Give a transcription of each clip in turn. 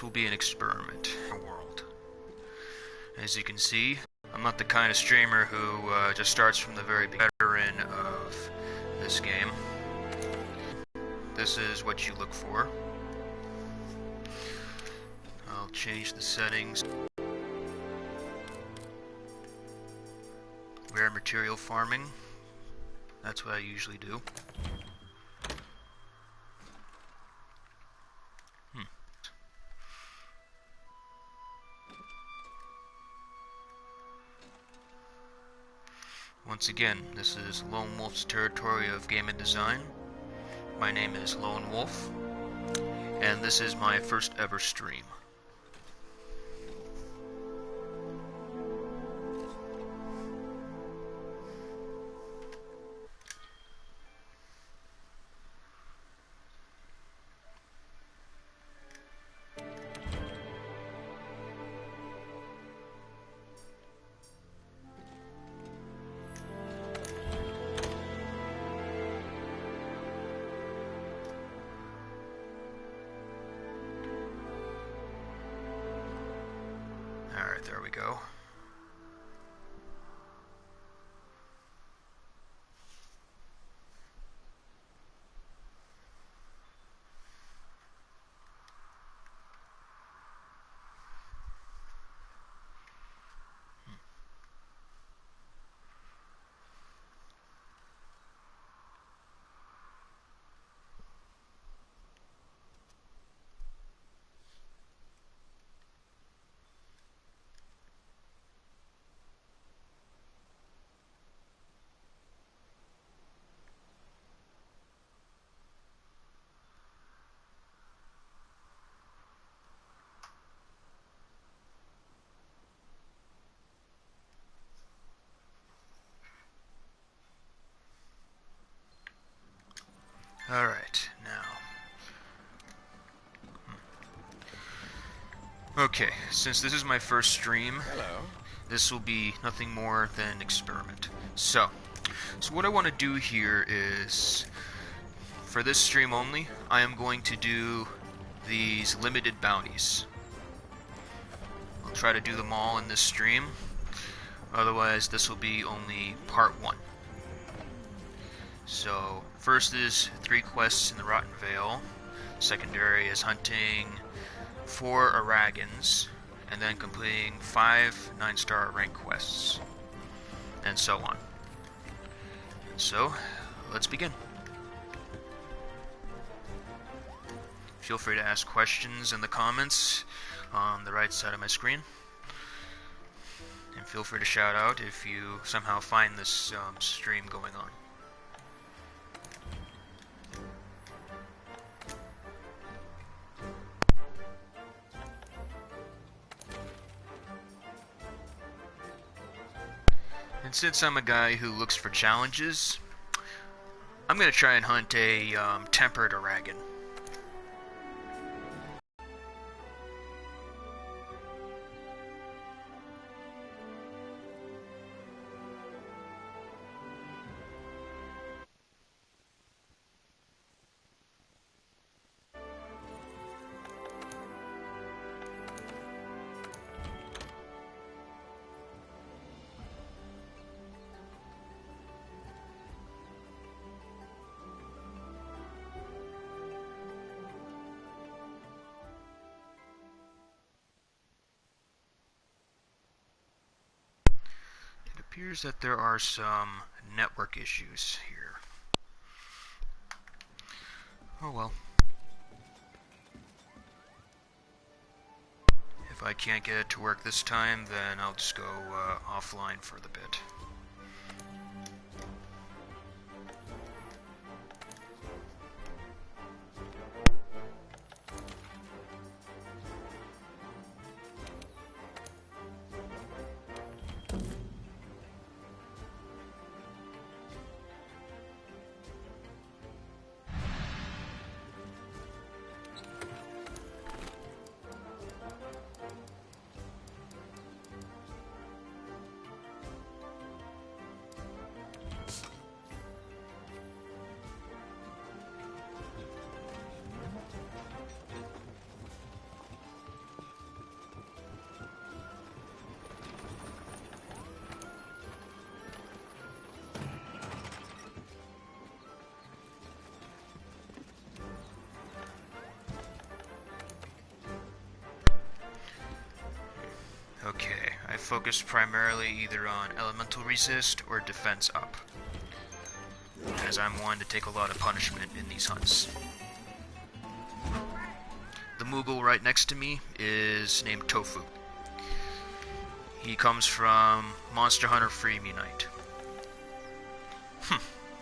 will be an experiment in the world. As you can see, I'm not the kind of streamer who just starts from the very veteran of this game. This is what you look for. I'll change the settings. Rare material farming. That's what I usually do. Once again, this is Lone Wolf's territory of game and design. My name is Lone Wolf, and this is my first ever stream. Alright, there we go. Alright, now. Okay, since this is my first stream, this will be nothing more than an experiment. So what I want to do here is, for this stream only, I am going to do these limited bounties. I'll try to do them all in this stream, otherwise this will be only part 1. So, first is 3 quests in the Rotten Vale, secondary is hunting 4 Aragans, and then completing 5 9-star rank quests, and so on. So, let's begin. Feel free to ask questions in the comments on the right side of my screen. And feel free to shout out if you somehow find this stream going on. And since I'm a guy who looks for challenges, I'm going to try and hunt a tempered Aragan. It appears that there are some network issues here. Oh well. If I can't get it to work this time, then I'll just go offline for the bit. focus primarily either on elemental resist or defense up, as I'm one to take a lot of punishment in these hunts. The Moogle right next to me is named Tofu. He comes from Monster Hunter Freebie Night.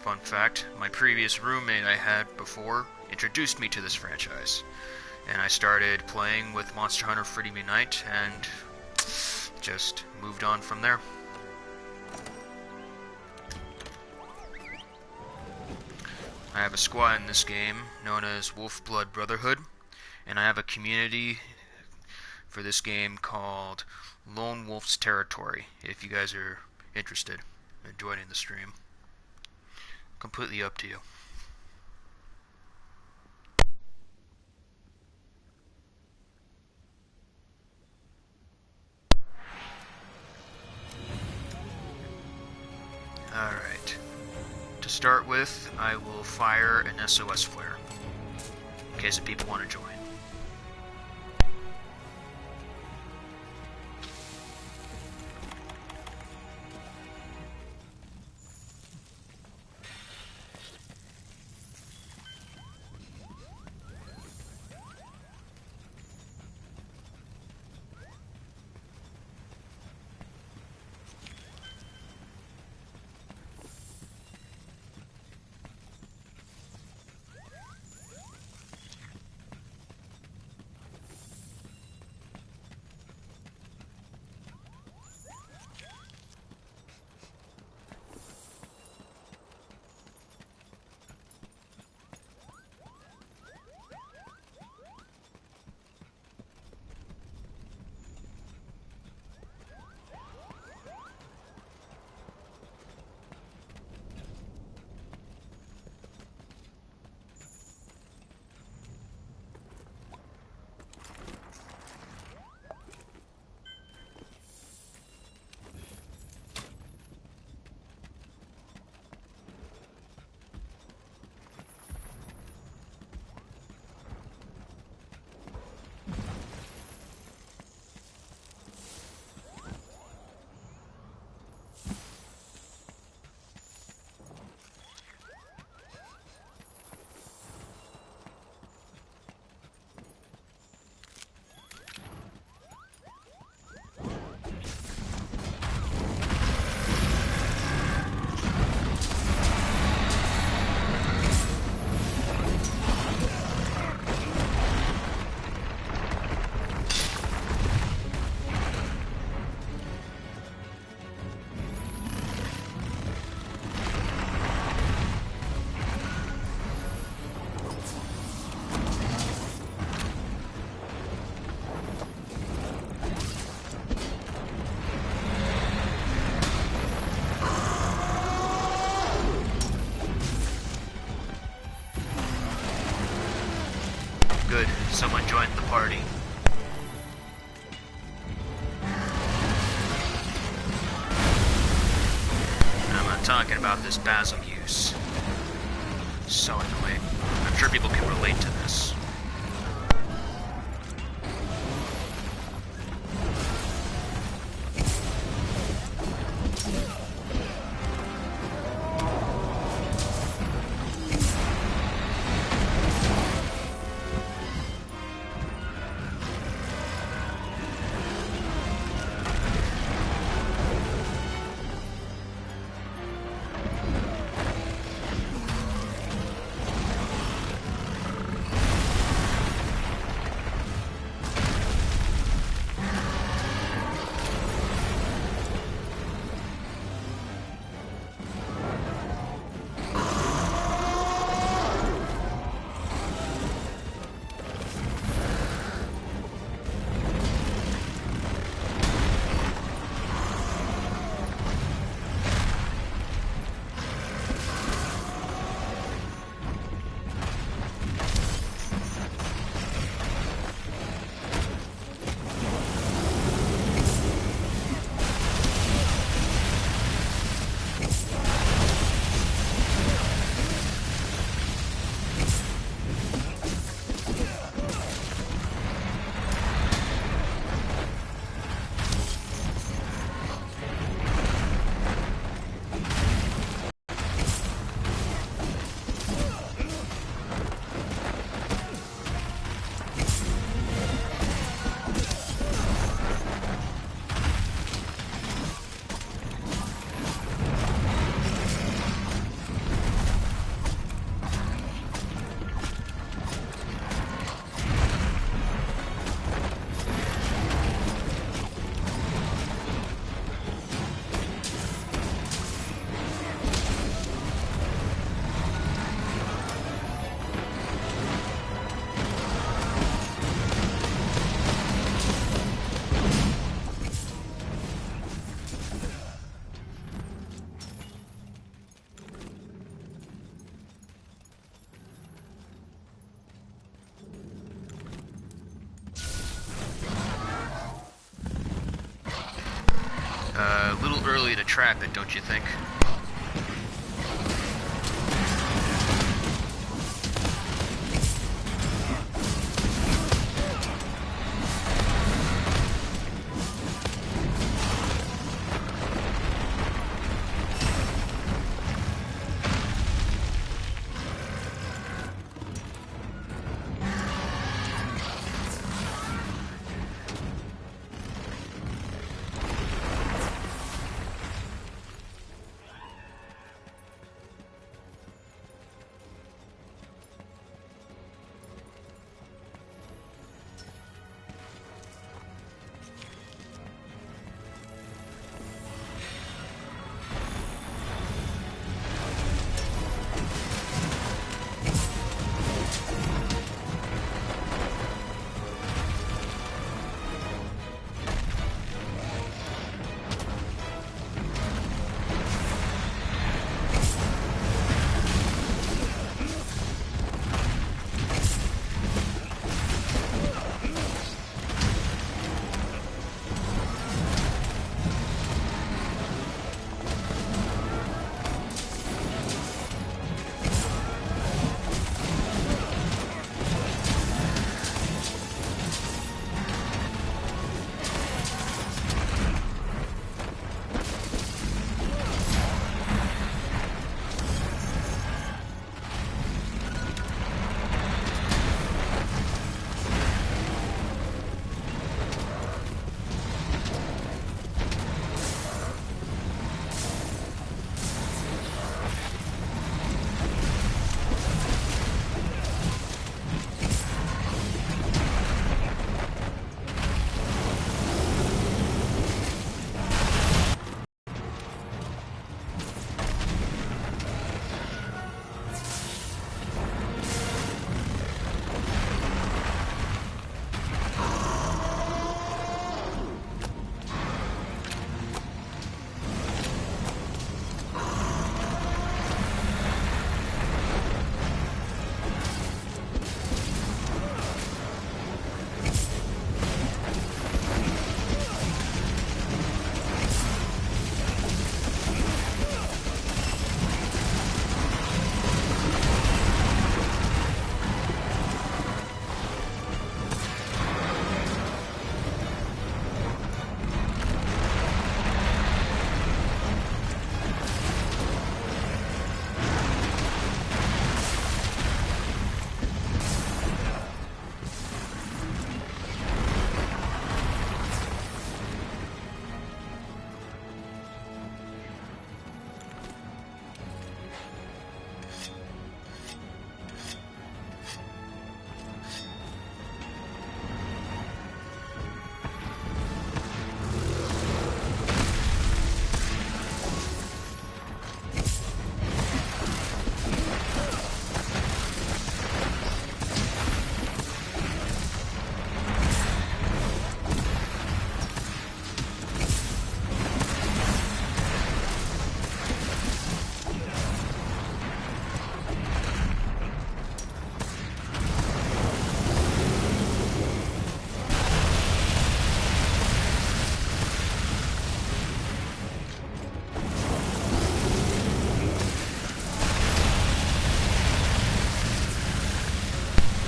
Fun fact, my previous roommate I had before introduced me to this franchise, and I started playing with Monster Hunter Freebie Night and just moved on from there. I have a squad in this game known as Wolfblood Brotherhood, and I have a community for this game called Lone Wolf's Territory, if you guys are interested in joining the stream. Completely up to you. Alright. To start with, I will fire an SOS flare, in case if people want to join. Good, someone joined the party. I'm not talking about this basil use. So annoying. I'm sure people can relate to this. A little early to trap it, don't you think?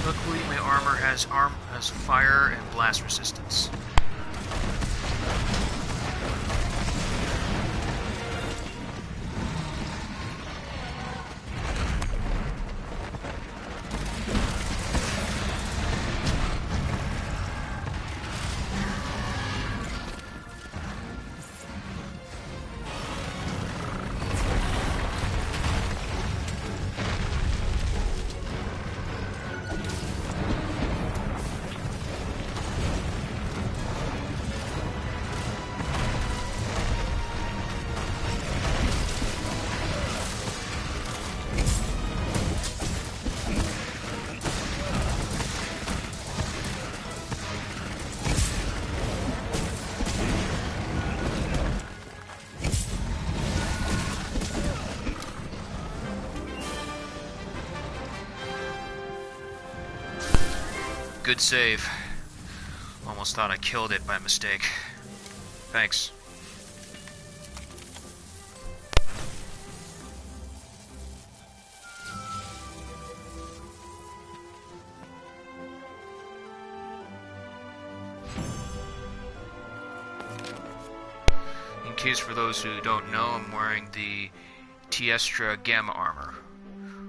Luckily, my armor has fire and blast resistance. Good save. Almost thought I killed it by mistake. Thanks. case for those who don't know, I'm wearing the Tiestra Gamma armor.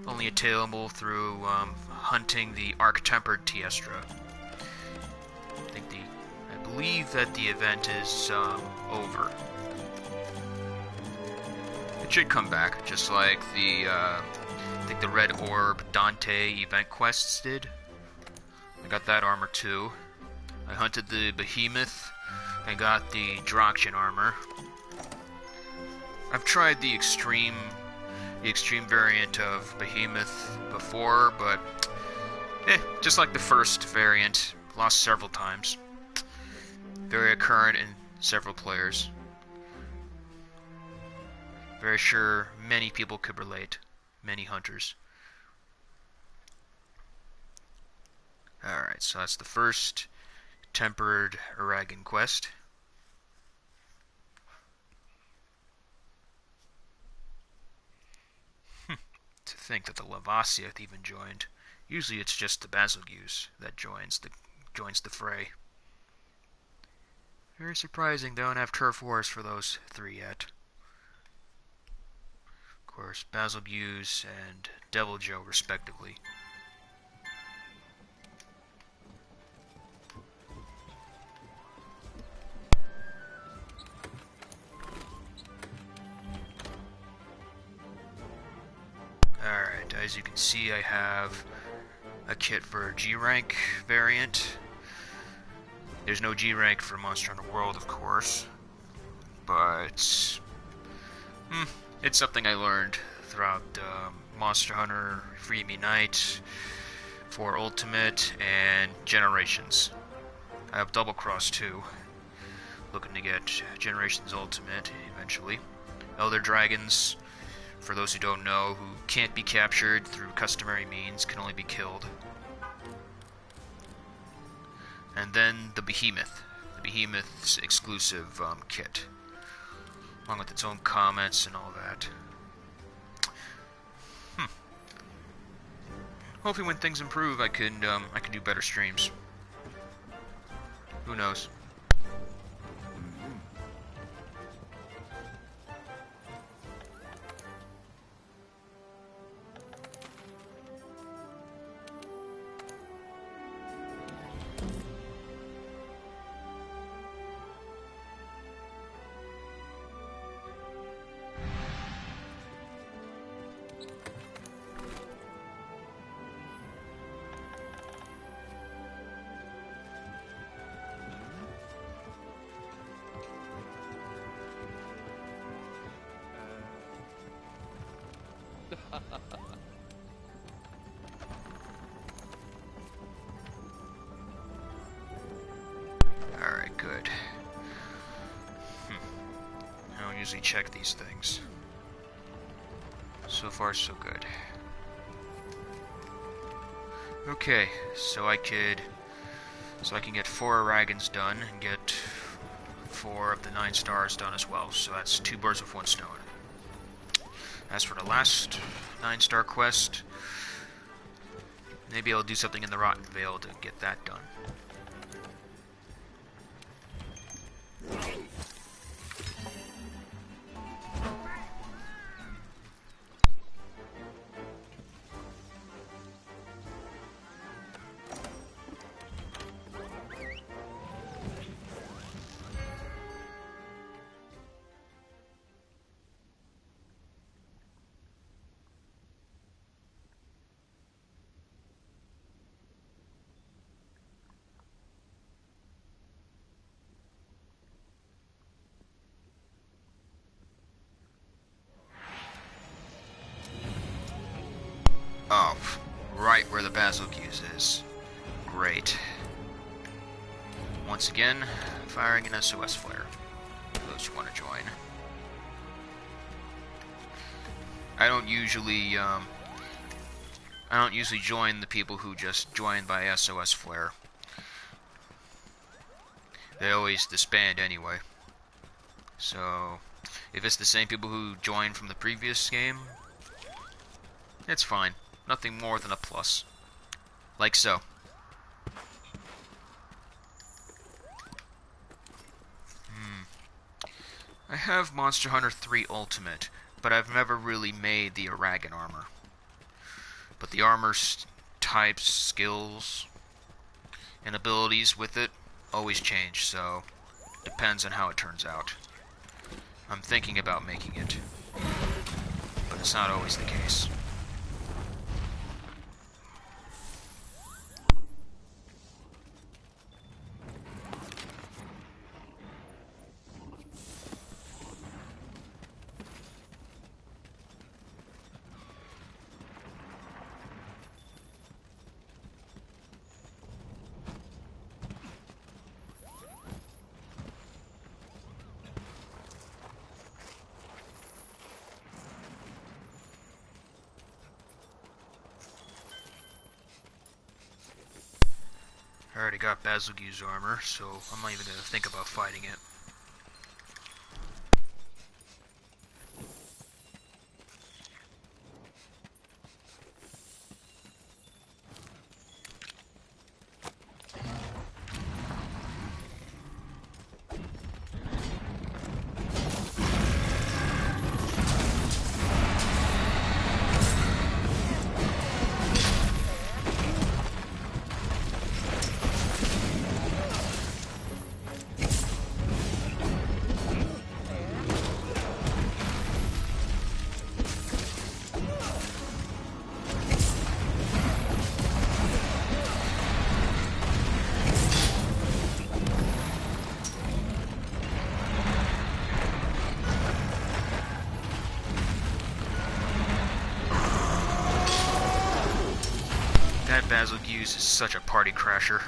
Only attainable through hunting the Arc-Tempered Tiestra. I believe that the event is over. It should come back, just like the I think the Red Orb Dante event quests did. I got that armor too. I hunted the Behemoth. I got the Droxian armor. I've tried the extreme variant of Behemoth before, but just like the first variant, lost several times. Very occurrent in several players. Very sure many people could relate. Many hunters. Alright, so that's the first Tempered Aragon quest. To think that the Lavasiath even joined. Usually it's just the Basilgeuse that joins the fray. Very surprising they don't have turf wars for those three yet. Of course, Basilgeuse and Devil Joe respectively. Alright, as you can see, I have a kit for G rank variant. There's no G rank for Monster Hunter World, of course, but it's something I learned throughout Monster Hunter Freemi Night, for Ultimate, and Generations. I have Double Cross too, looking to get Generations Ultimate eventually. Elder Dragons, for those who don't know, who can't be captured through customary means, can only be killed. And then the Behemoth. The Behemoth's exclusive kit. Along with its own comments and all that. Hopefully when things improve I can do better streams. Who knows? Alright, good. I don't usually check these things. So far, so good. Okay, so I can get 4 Aragons done and get 4 of the 9 stars done as well. So that's 2 birds with 1 stone. As for the last 9-star quest, maybe I'll do something in the Rotten Vale to get that done. Oh, right where the Basilgeuse is. Great. Once again, firing an SOS flare. For those who want to join. I don't usually join the people who just join by SOS flare. They always disband anyway. So, if it's the same people who joined from the previous game, it's fine. Nothing more than a plus. Like so. I have Monster Hunter 3 Ultimate, but I've never really made the Aragon armor. But the armor types, skills, and abilities with it always change, so depends on how it turns out. I'm thinking about making it, but it's not always the case. I already got Bazilgu's armor, so I'm not even going to think about fighting it. That Bazilgu's is such a party crasher.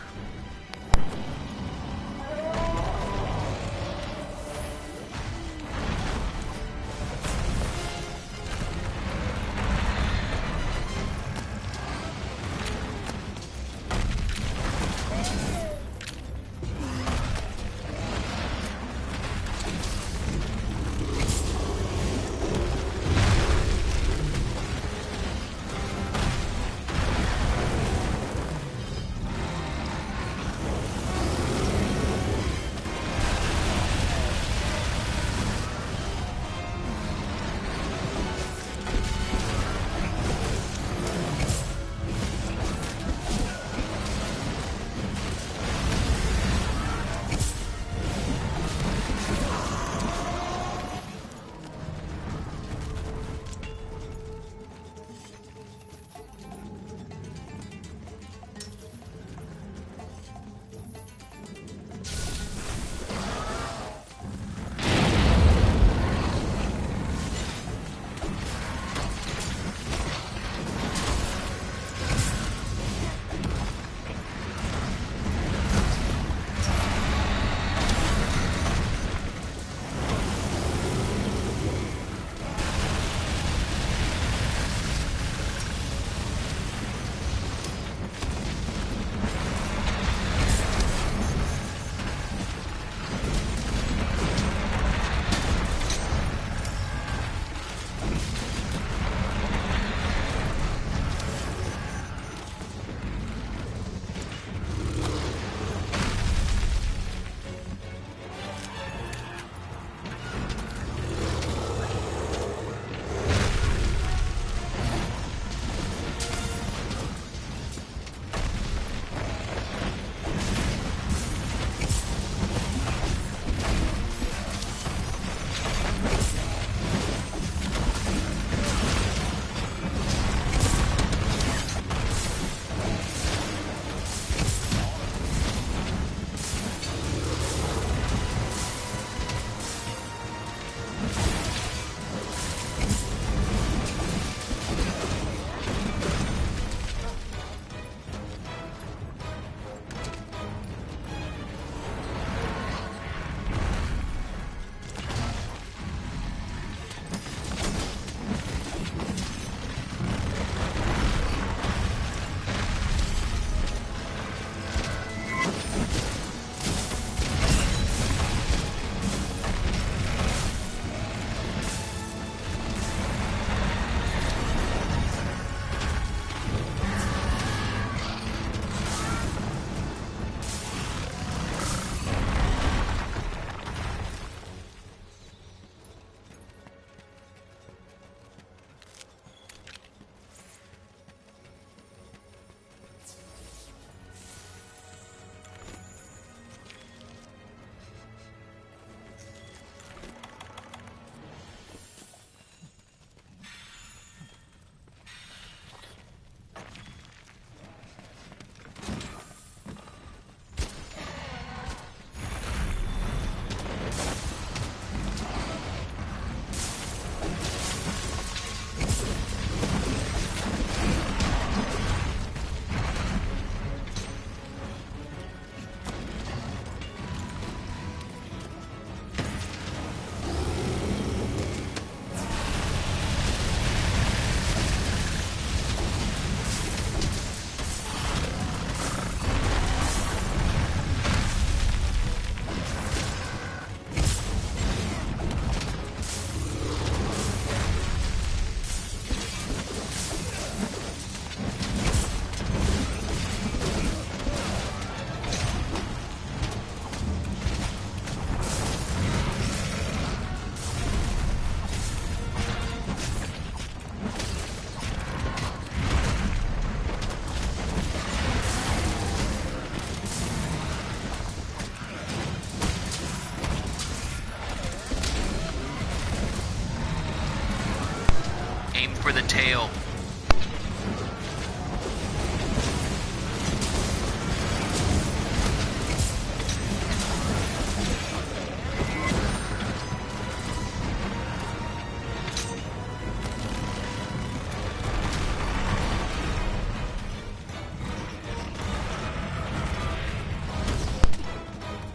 For the tail.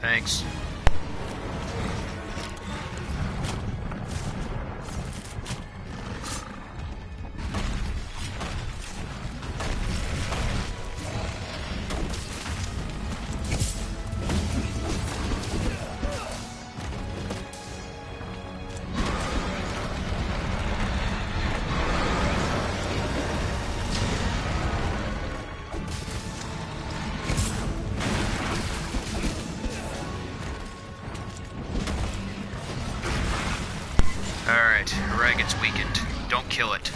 Thanks. Alright, Ragged's weakened. Don't kill it.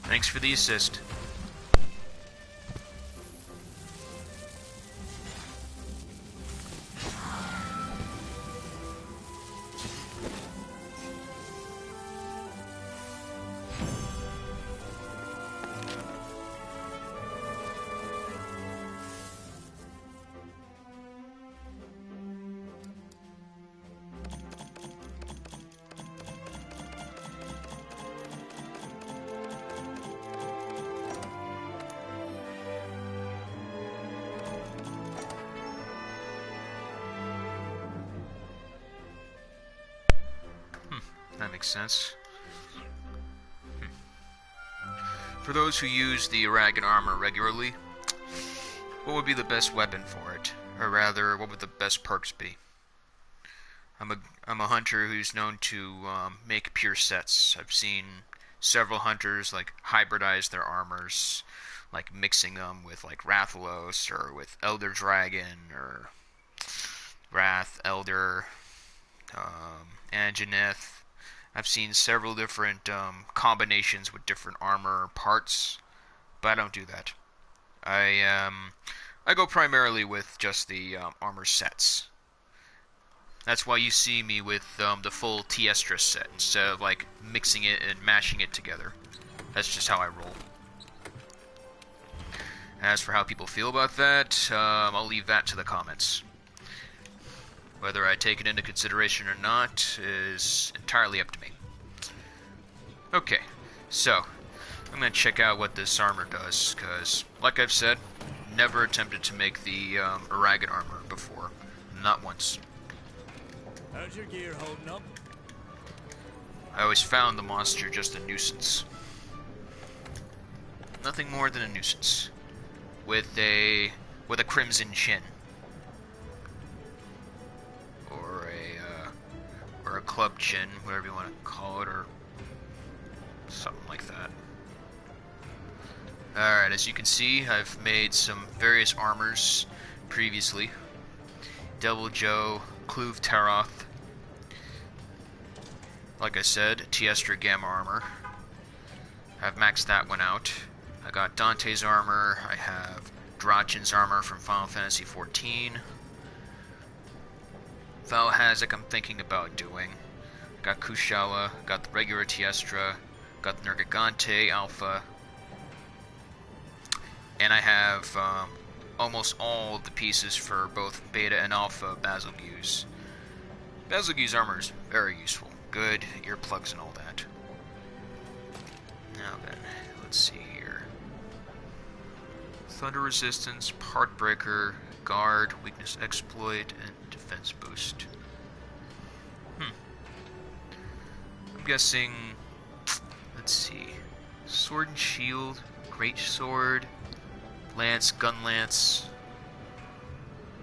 Thanks for the assist. That makes sense. For those who use the Ragged armor regularly, what would be the best weapon for it? Or rather, what would the best perks be? I'm a hunter who's known to make pure sets. I've seen several hunters like hybridize their armors, like mixing them with like Rathalos or with Elder Dragon or Wrath, Elder, Anjanith. I've seen several different combinations with different armor parts, but I don't do that. I go primarily with just the armor sets. That's why you see me with the full Tiestra set instead of like mixing it and mashing it together. That's just how I roll. As for how people feel about that, I'll leave that to the comments. Whether I take it into consideration or not is entirely up to me. Okay, so I'm going to check out what this armor does, because, like I've said, never attempted to make the Ragged armor before. Not once. How's your gear holding up? I always found the monster just a nuisance. Nothing more than a nuisance. With a crimson chin. Or a club chin, whatever you want to call it, or something like that. Alright, as you can see, I've made some various armors previously. Devil Joe, Kluv Taroth. Like I said, Tiestra Gamma armor. I've maxed that one out. I got Dante's armor, I have Drachen's armor from Final Fantasy XIV. Valhazak I'm thinking about doing. Got Kushala, got the regular Tiestra, got the Nergigante Alpha, and I have almost all of the pieces for both Beta and Alpha Basilgeuse. Basilgi's armor is very useful. Good earplugs and all that. Now then, let's see here. Thunder resistance, part breaker, guard, weakness exploit, and defense boost. I'm guessing, let's see, sword and shield, great sword, lance, gun lance,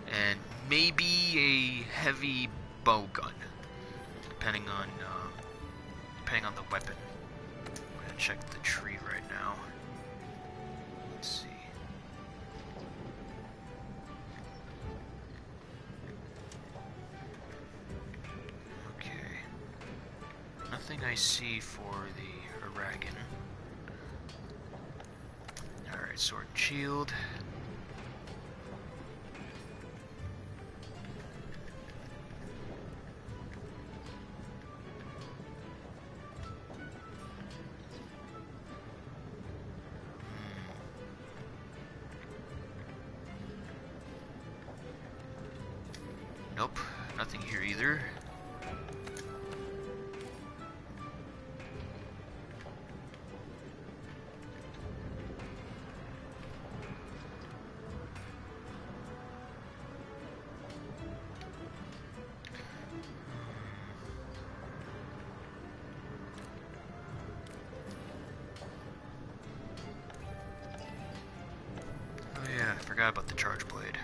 and maybe a heavy bow gun, depending on the weapon. I'm gonna check the tree right now. Let's see. Okay. Nothing I see for the Aragon. Alright, sword and shield. Nope, nothing here either. Oh yeah, I forgot about the charge blade.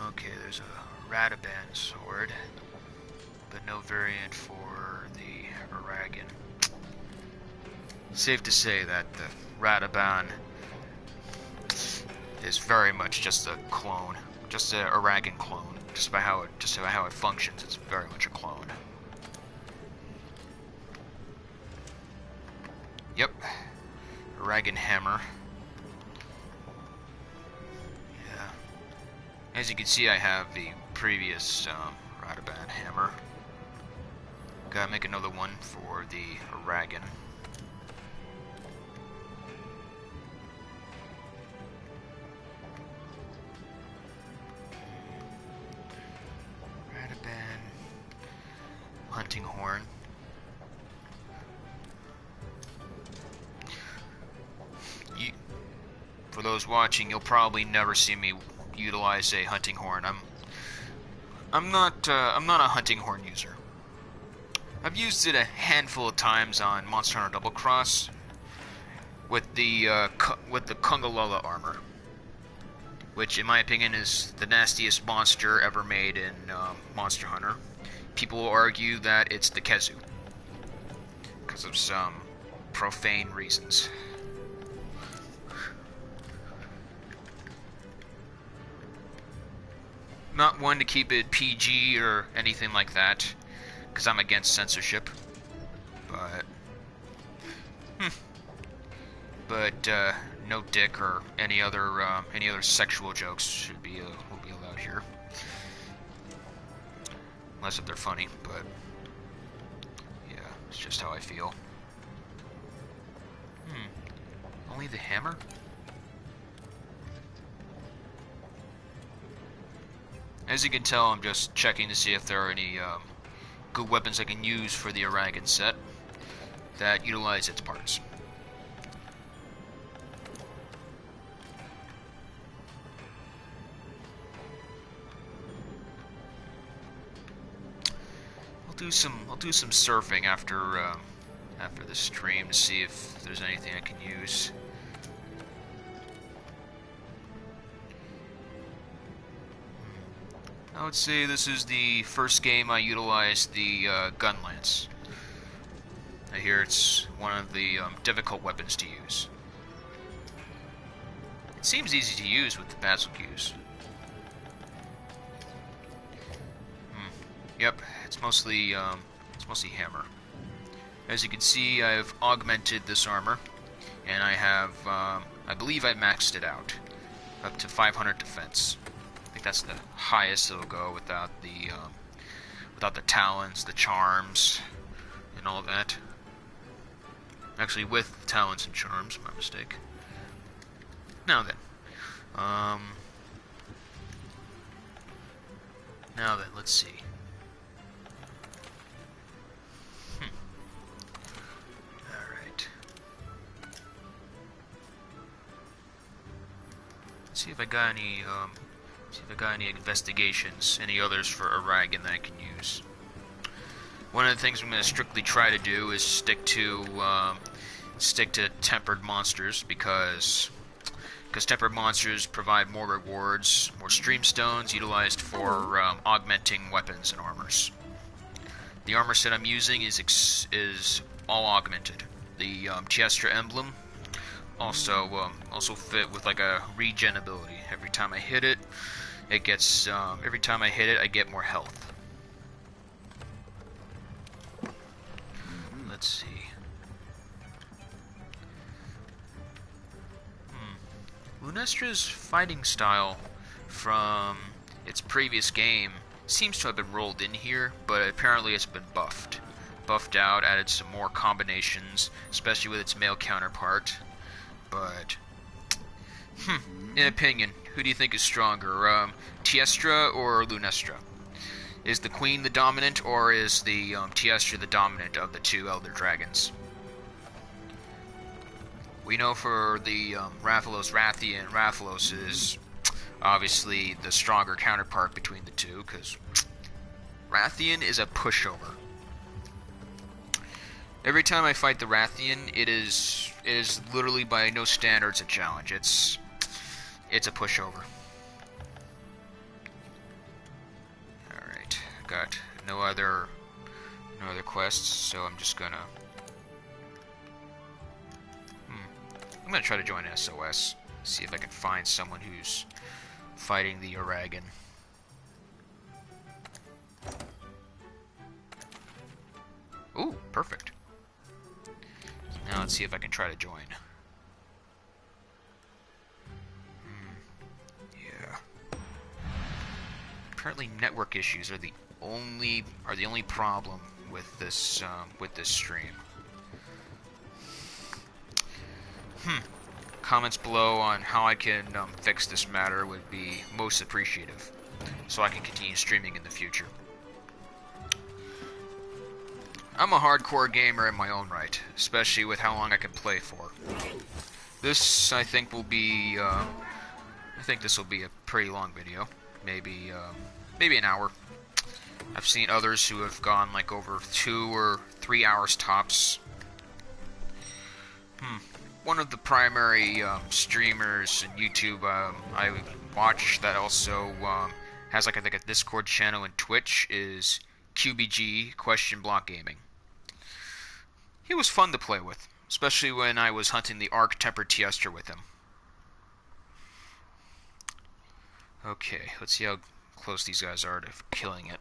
Okay, there's a Radaban sword, but no variant for the Aragon. Safe to say that the Radaban is very much just a clone, just an Aragon clone. Just by how it functions, it's very much a clone. Yep, Aragon hammer. As you can see, I have the previous Radaban hammer. Gotta make another one for the Aragon. Radaban hunting horn. For those watching, you'll probably never see me utilize a hunting horn. I'm not a hunting horn user. I've used it a handful of times on Monster Hunter Double Cross with the Kungalala armor, which in my opinion is the nastiest monster ever made in Monster Hunter. People will argue that it's the Kezu because of some profane reasons. Not one to keep it PG or anything like that, because I'm against censorship. But no dick or any other sexual jokes will be allowed here, unless if they're funny. But yeah, it's just how I feel. Only the hammer? As you can tell, I'm just checking to see if there are any good weapons I can use for the Aragon set that utilize its parts. I'll do some surfing after the stream to see if there's anything I can use. I would say this is the first game I utilized the gun lance. I hear it's one of the difficult weapons to use. It seems easy to use with the Basilgeuse. Yep, it's mostly hammer. As you can see, I've augmented this armor, and I have I believe I maxed it out. Up to 500 defense. I think that's the highest it'll go without the talons, the charms, and all that. Actually, with the talons and charms, my mistake. Now then. Now then, let's see. Alright. Let's see if I got any investigations, any others for Aragon that I can use. One of the things I'm going to strictly try to do is stick to tempered monsters because tempered monsters provide more rewards, more stream stones utilized for augmenting weapons and armors. The armor set I'm using is all augmented. The Tiestra emblem also fit with like a regen ability. Every time I hit it, I get more health. Let's see. Lunestra's fighting style from its previous game seems to have been rolled in here, but apparently it's been buffed. Buffed out, added some more combinations, especially with its male counterpart. But, in opinion, who do you think is stronger, Tiestra or Lunestra? Is the Queen the dominant, or is the Tiestra the dominant of the two Elder Dragons? We know for the Rathalos, Rathalos is obviously the stronger counterpart between the two, because Rathian is a pushover. Every time I fight the Rathian, it is literally by no standards a challenge. It's a pushover. Alright, got no other quests, so I'm just gonna try to join SOS, see if I can find someone who's fighting the Aragon. Ooh, perfect. Now let's see if I can try to join. Yeah. Apparently network issues are the only problem with this stream. Comments below on how I can fix this matter would be most appreciative, so I can continue streaming in the future. I'm a hardcore gamer in my own right, especially with how long I can play for. This, I think, will be, this will be a pretty long video. Maybe an hour. I've seen others who have gone like over 2 or 3 hours tops. One of the primary streamers in YouTube I watch that also has like I think a Discord channel and Twitch is QBG Question Block Gaming. He was fun to play with, especially when I was hunting the Arc-Tempered Tiestra with him. Okay, let's see how close these guys are to killing it.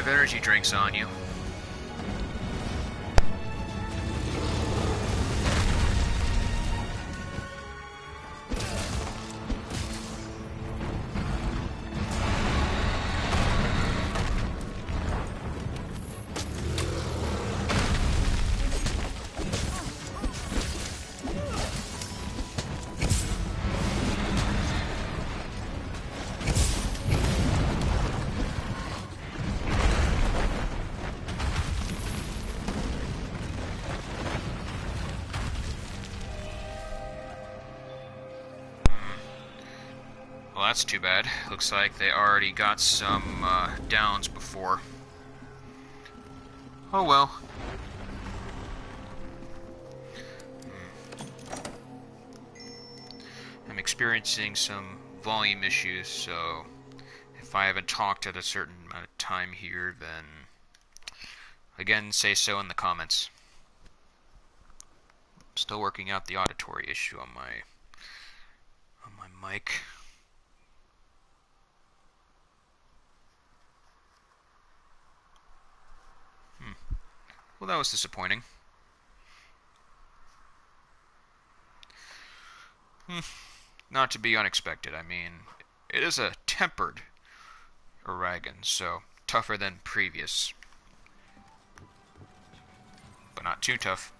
have energy drinks on you. Well, that's too bad. Looks like they already got some downs before. Oh well. I'm experiencing some volume issues, so if I haven't talked at a certain amount of time here, then again, say so in the comments. Still working out the auditory issue on my mic. Well, that was disappointing. Not to be unexpected. I mean, it is a tempered Uragan, so tougher than previous. But not too tough.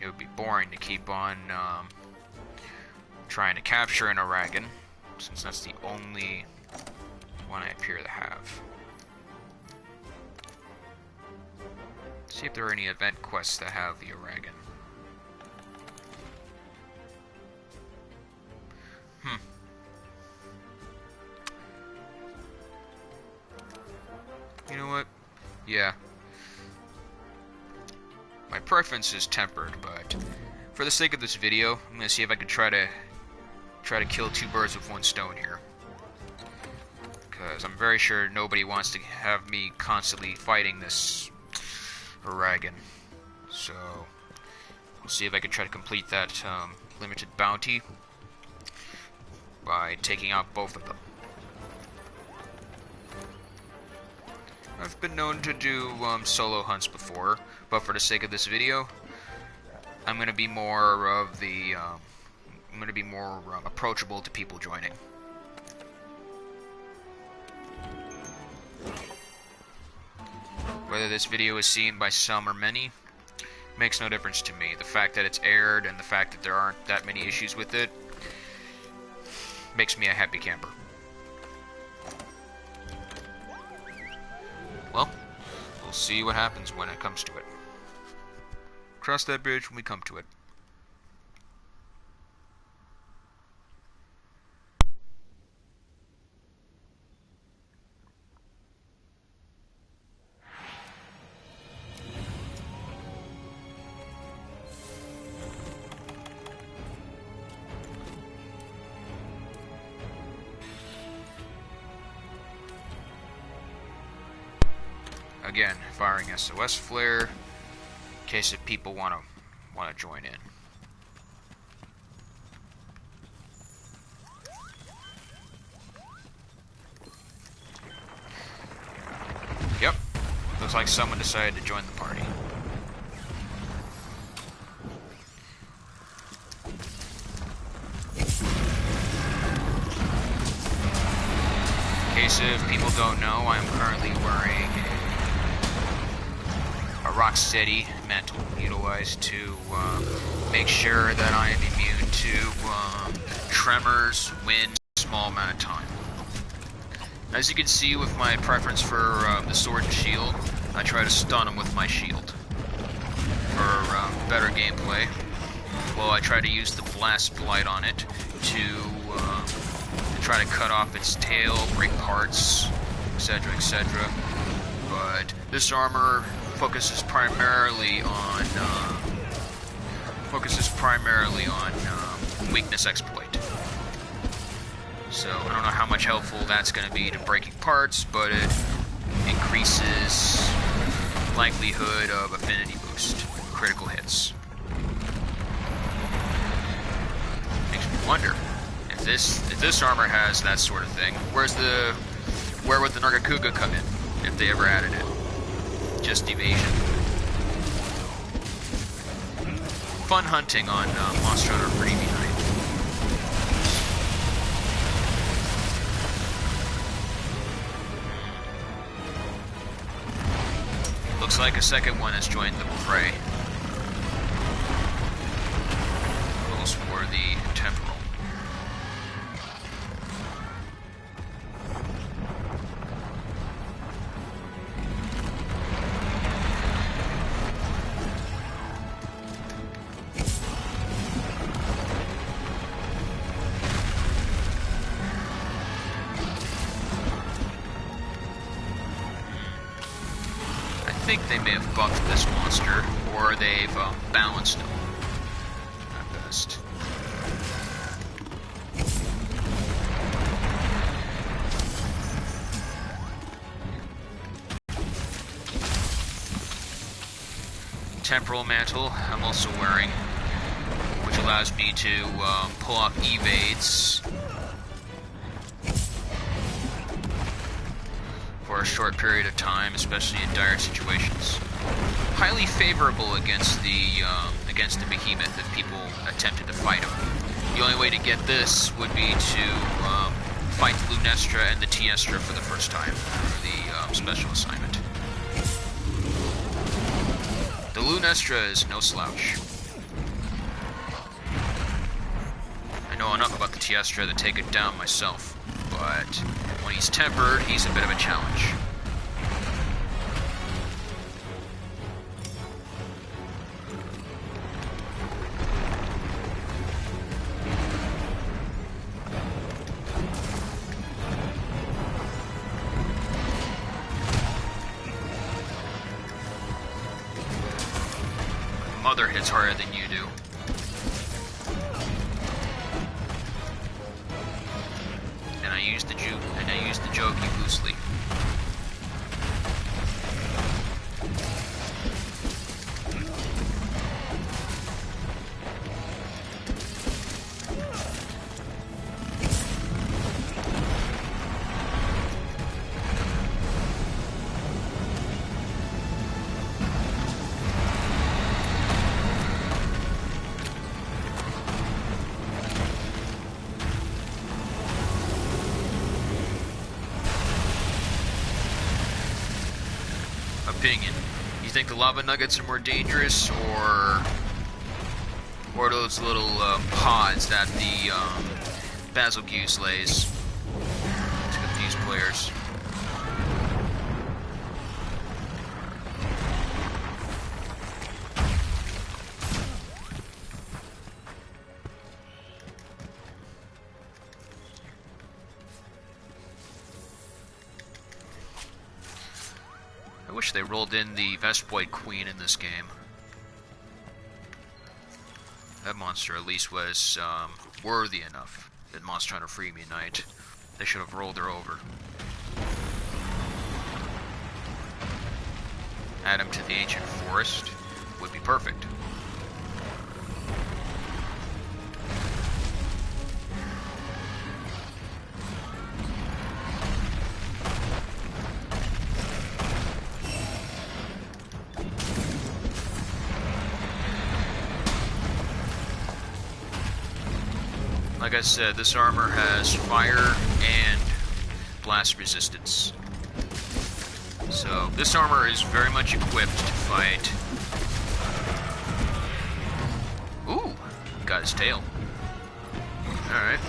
It would be boring to keep on trying to capture an Uragan, since that's the only one I appear to have. See if there are any event quests that have the Uragan. You know what? Yeah. My preference is tempered, but for the sake of this video, I'm gonna see if I can try to kill two birds with one stone here. Because I'm very sure nobody wants to have me constantly fighting this Uragan. So, we'll see if I can try to complete that limited bounty by taking out both of them. I've been known to do solo hunts before, but for the sake of this video, I'm going to be more of the I'm going to be more approachable to people joining. Whether this video is seen by some or many makes no difference to me. The fact that it's aired and the fact that there aren't that many issues with it makes me a happy camper. Well, we'll see what happens when it comes to it. Cross that bridge when we come to it. Again, firing SOS flare in case if people want to join in. Yep, looks like someone decided to join the party. In case if people don't know, I am currently wearing a Rocksteady mantle utilized to make sure that I am immune to tremors, wind, small amount of time. As you can see with my preference for the sword and shield, I try to stun them with my shield for better gameplay. Well, I try to use the blast blight on it to try to cut off its tail, break parts, etc., etc. But this armor focuses primarily on weakness exploit. So I don't know how much helpful that's going to be to breaking parts, but it increases likelihood of affinity boost, critical hits. Makes me wonder, if this armor has that sort of thing, where would the Nargacuga come in if they ever added it? Just evasion. Fun hunting on Monster Hunter Freebie Night. Looks like a second one has joined the fray. Rules for the temporal. I think they may have buffed this monster, or they've balanced him at best. Temporal mantle I'm also wearing, which allows me to pull off evades for a short period of time, especially in dire situations. Highly favorable against the behemoth if people attempted to fight him. The only way to get this would be to fight the Lunestra and the Tiestra for the first time for the special assignment. The Lunestra is no slouch. I know enough about the Tiestra to take it down myself, but when he's tempered, he's a bit of a challenge. Mother hits harder than you do. And I use the jokey loosely. Opinion. You think the lava nuggets are more dangerous, or those little pods that the Basil Goose lays to confuse players? I wish they rolled in the Vespoid Queen in this game. That monster at least was worthy enough in Monster Hunter Freebie Night. They should have rolled her over. Add him to the Ancient Forest would be perfect. Like I said, this armor has fire and blast resistance. So this armor is very much equipped to fight. Ooh, got his tail. Alright.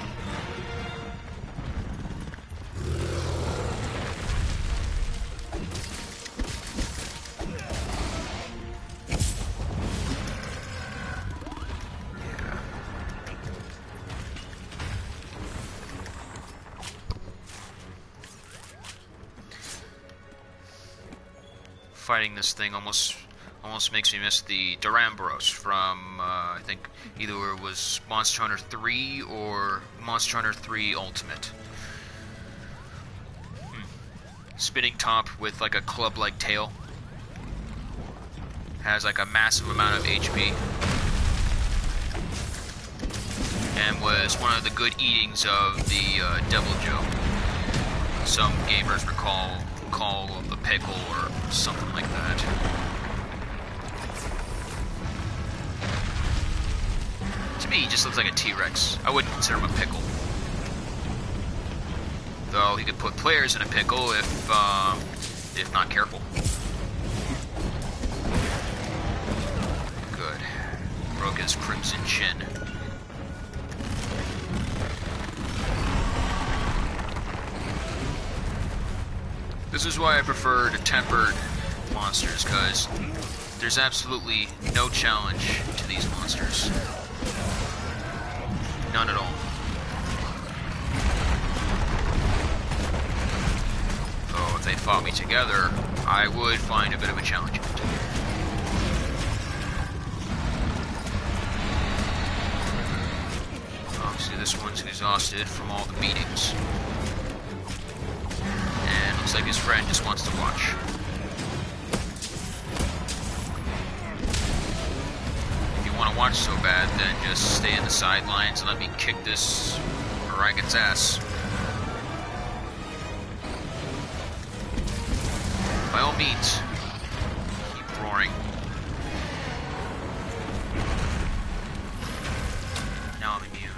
Fighting this thing almost makes me miss the Durambros from I think either it was Monster Hunter 3 or Monster Hunter 3 Ultimate. Spinning top with like a club-like tail. Has like a massive amount of HP. And as one of the good eatings of the devil joke. Some gamers call a pickle or something like that. To me, he just looks like a T-Rex. I wouldn't consider him a pickle. Though he could put players in a pickle if not careful. Good. Broke his crimson chin. This is why I prefer the tempered monsters, because there's absolutely no challenge to these monsters. None at all. Though if they fought me together, I would find a bit of a challenge in it. Obviously this one's exhausted from all the beatings. And looks like his friend just wants to watch. If you want to watch so bad, then just stay in the sidelines and let me kick this Ragged's ass. By all means, keep roaring. Now I'm immune.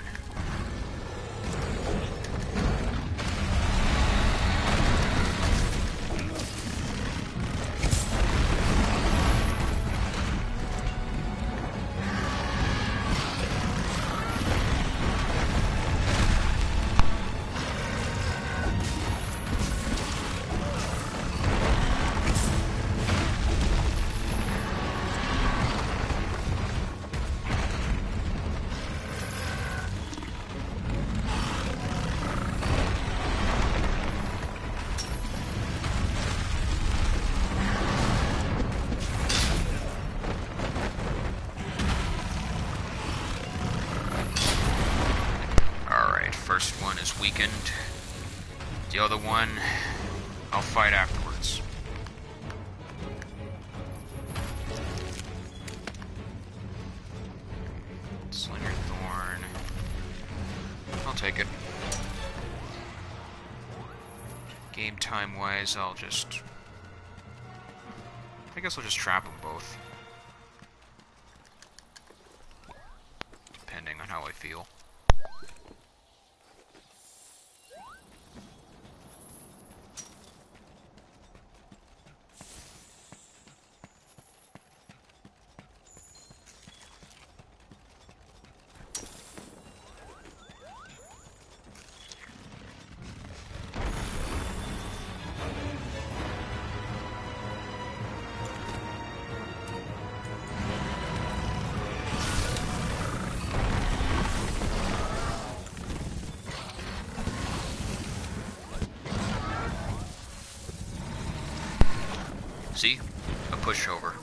First one is weakened. The other one, I'll fight afterwards. Slinger Thorn. I'll take it. Game time wise, I guess I'll just trap them both. Depending on how I feel. See? A pushover.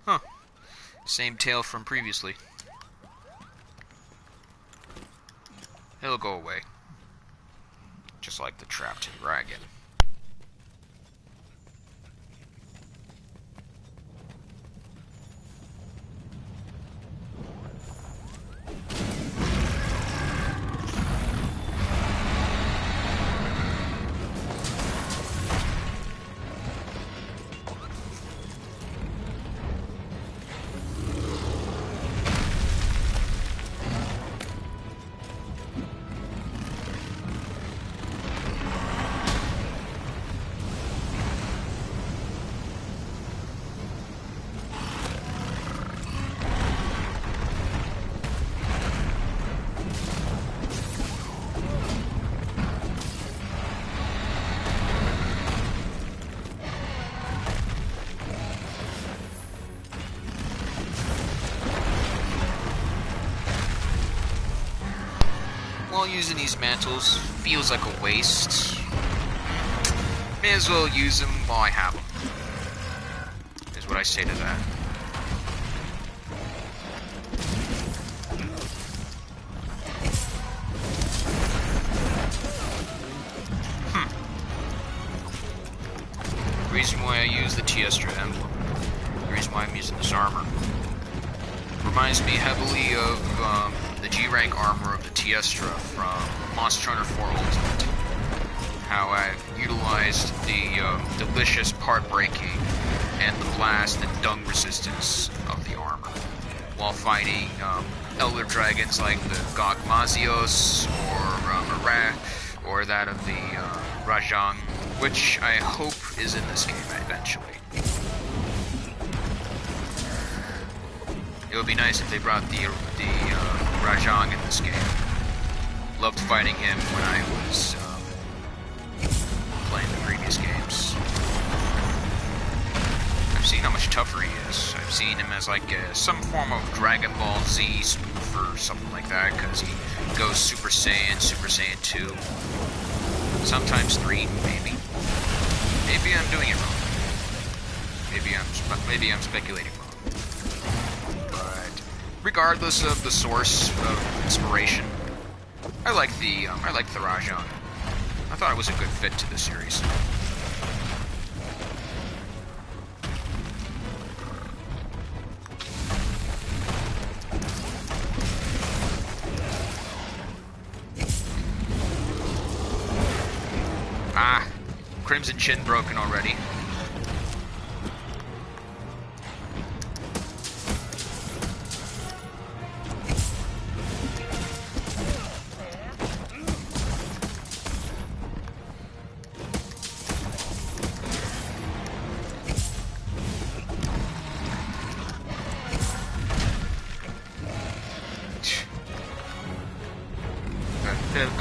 Huh. Same tale from previously. It'll go away. Just like the trapped dragon. Using these mantles feels like a waste. May as well use them while I have them, is what I say to that. The reason why I use the Tiestra emblem, the reason why I'm using this armor, reminds me heavily of the G-rank armor of the Tiestra from Monster Hunter 4 Ultimate. How I've utilized the delicious part breaking and the blast and dung resistance of the armor while fighting elder dragons like the Gogmazios or that of the Rajang, which I hope is in this game eventually. It would be nice if they brought the Rajang in this game. Loved fighting him when I was playing the previous games. I've seen how much tougher he is. I've seen him as like some form of Dragon Ball Z spoof or something like that, because he goes Super Saiyan, Super Saiyan 2, sometimes 3, maybe. Maybe I'm doing it wrong. Maybe I'm speculating wrong. Regardless of the source of inspiration, I like the Rajang. I thought it was a good fit to the series. Ah, Crimson Chin broken already.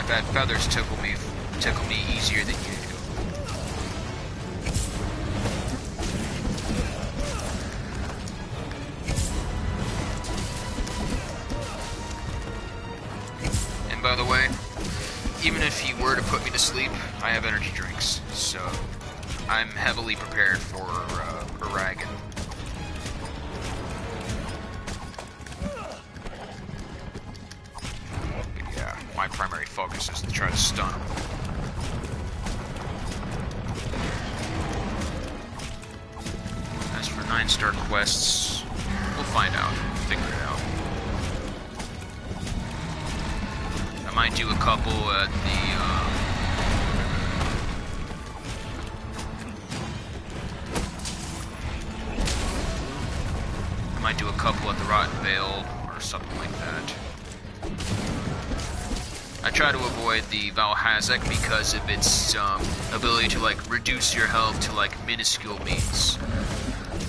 That feathers tickle me easier than you do. And by the way, even if he were to put me to sleep, I have energy drinks, so I'm heavily prepared for Uragan. My primary focus is to try to stun him. As for 9-star quests, we'll find out. We'll figure it out. I might do a couple at the Rotten Vale or something like that. I try to avoid the Valhazak because of its ability to like reduce your health to like minuscule means.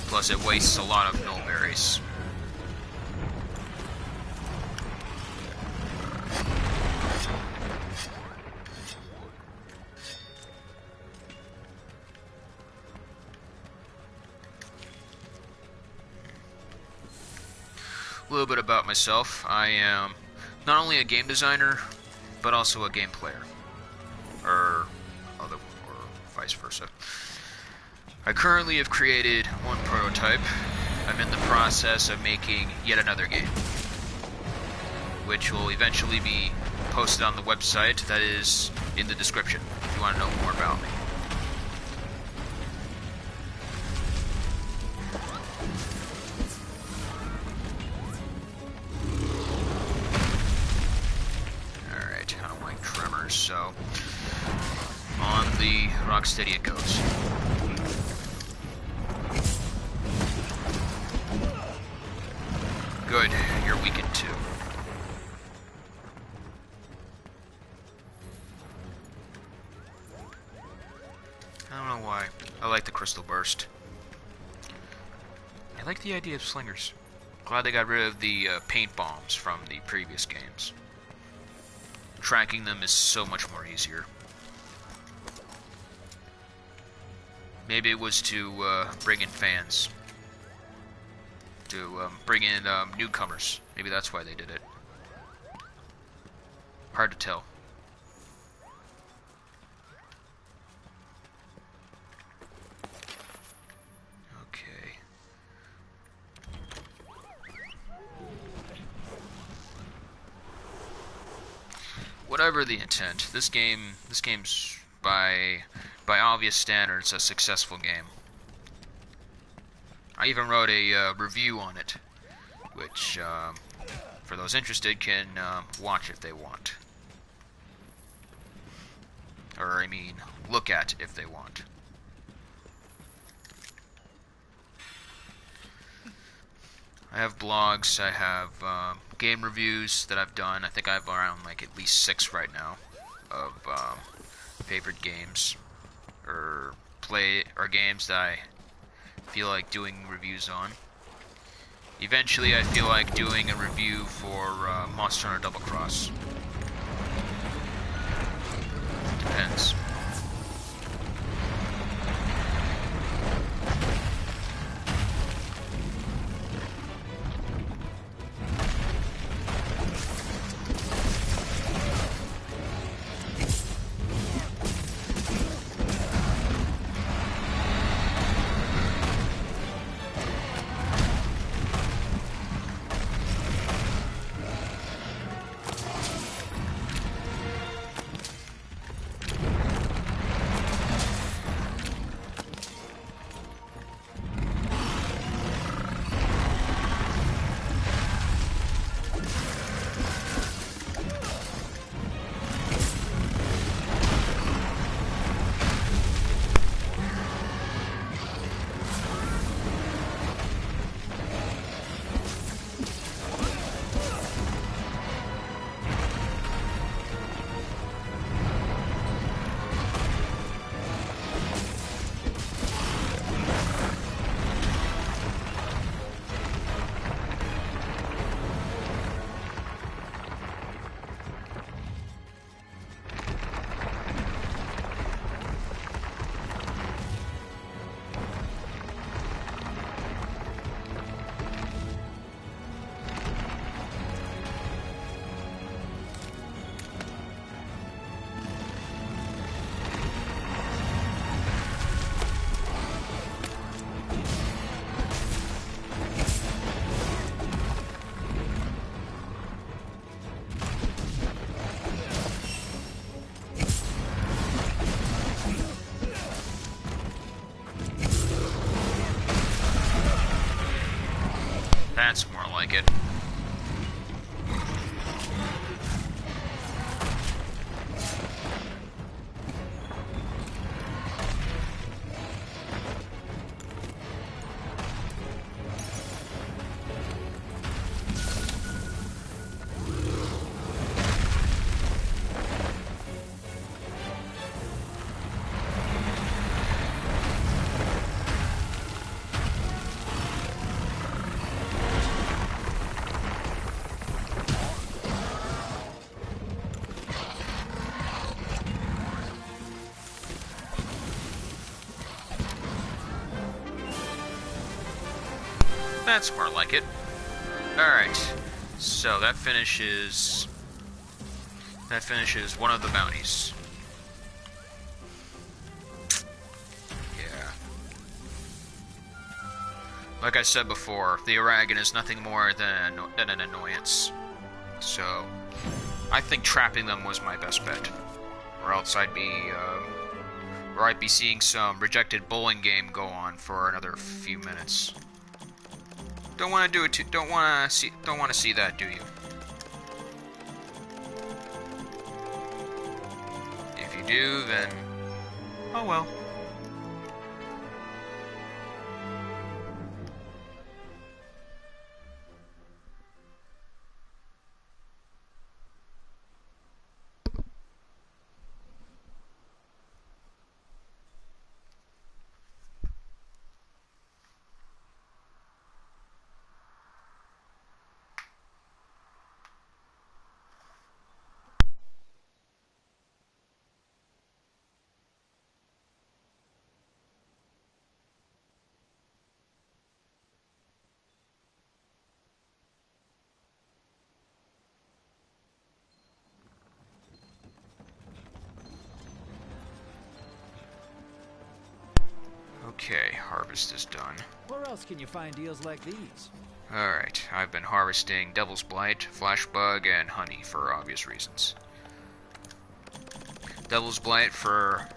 Plus it wastes a lot of null berries. A little bit about myself. I am not only a game designer, but also a game player, or vice versa. I currently have created one prototype. I'm in the process of making yet another game, which will eventually be posted on the website that is in the description if you want to know more about me. Alright, I don't like tremors, so on the Rocksteady it goes. Good, you're weakened too. I don't know why. I like the crystal burst. I like the idea of slingers. Glad they got rid of the paint bombs from the previous games. Tracking them is so much more easier. Maybe it was to bring in fans. To bring in newcomers. Maybe that's why they did it. Hard to tell. Okay. Whatever the intent, this game's by obvious standards a successful game. I even wrote a review on it, which, for those interested, can watch if they want. Or, I mean, look at if they want. I have blogs, I have game reviews that I've done. I think I have around, like, at least 6 right now of favorite games, or games that I feel like doing reviews on. Eventually I feel like doing a review for Monster Hunter Double Cross. Depends. That's more like it. That's more like it. Alright, so that finishes one of the bounties. Yeah. Like I said before, the Aragon is nothing more than an annoyance. So, I think trapping them was my best bet. Or else I'd be seeing some rejected bowling game go on for another few minutes. Don't want to do it. Don't want to see that, do you? If you do, then oh well. Okay, harvest is done. Where else can you find deals like these? Alright, I've been harvesting Devil's Blight, Flashbug, and Honey for obvious reasons. Devil's Blight for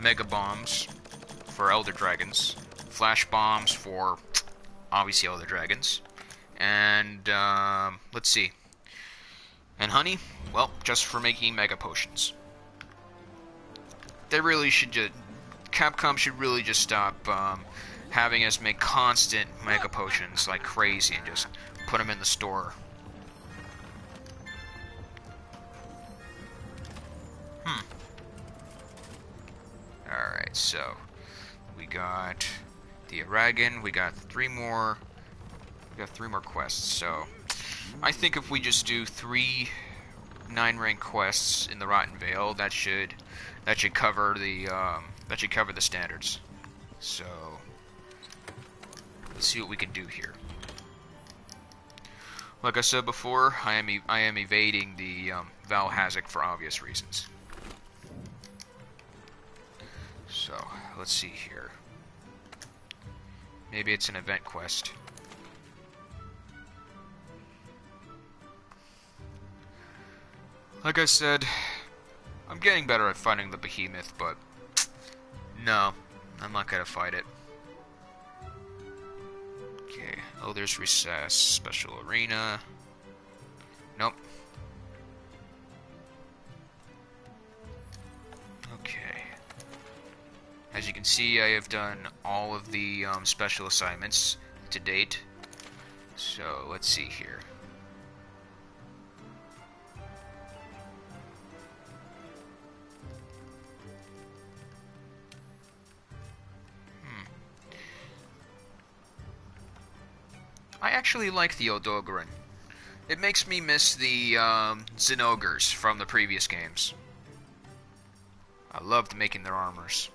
Mega Bombs for Elder Dragons, Flash Bombs for obviously Elder Dragons, and let's see. And Honey, well, just for making Mega Potions. They really should just... Capcom should really just stop having us make constant Mega Potions like crazy and just put them in the store. Alright, so we got the Aragon, we got three more quests, so I think if we just do 3 9-rank quests in the Rotten Vale, that should cover the standards. So let's see what we can do here. Like I said before, I am evading the Val Hazak for obvious reasons. So let's see here. Maybe it's an event quest. Like I said, I'm getting better at fighting the behemoth, but no, I'm not gonna fight it. Okay, oh, there's Recess, Special Arena. Nope. Okay. As you can see, I have done all of the special assignments to date. So, let's see here. I actually like the Odogaron. It makes me miss the Zinogres from the previous games. I loved making their armors.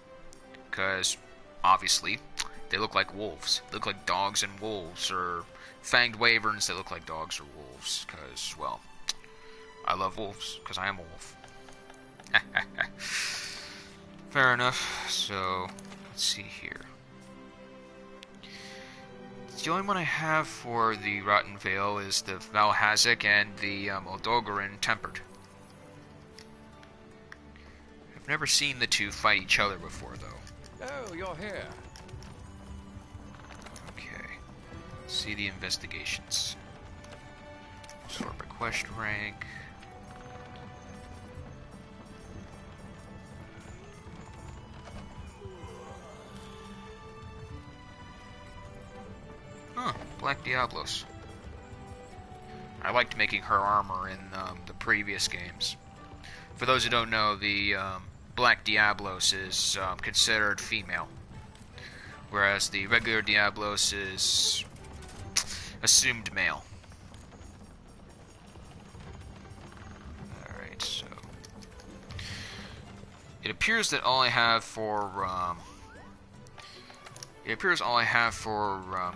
Because, obviously, they look like wolves. They look like dogs and wolves, or fanged wyverns that look like dogs or wolves. Because, well, I love wolves, because I am a wolf. Fair enough. So, let's see here. The only one I have for the Rotten Vale is the Val Hazak and the Odogaron Tempered. I've never seen the two fight each other before, though. Oh, you're here. Okay. Let's see the investigations. Sort by quest rank. Huh, Black Diablos. I liked making her armor in the previous games. For those who don't know, the Black Diablos is considered female, whereas the regular Diablos is assumed male. Alright, so... It appears that all I have for...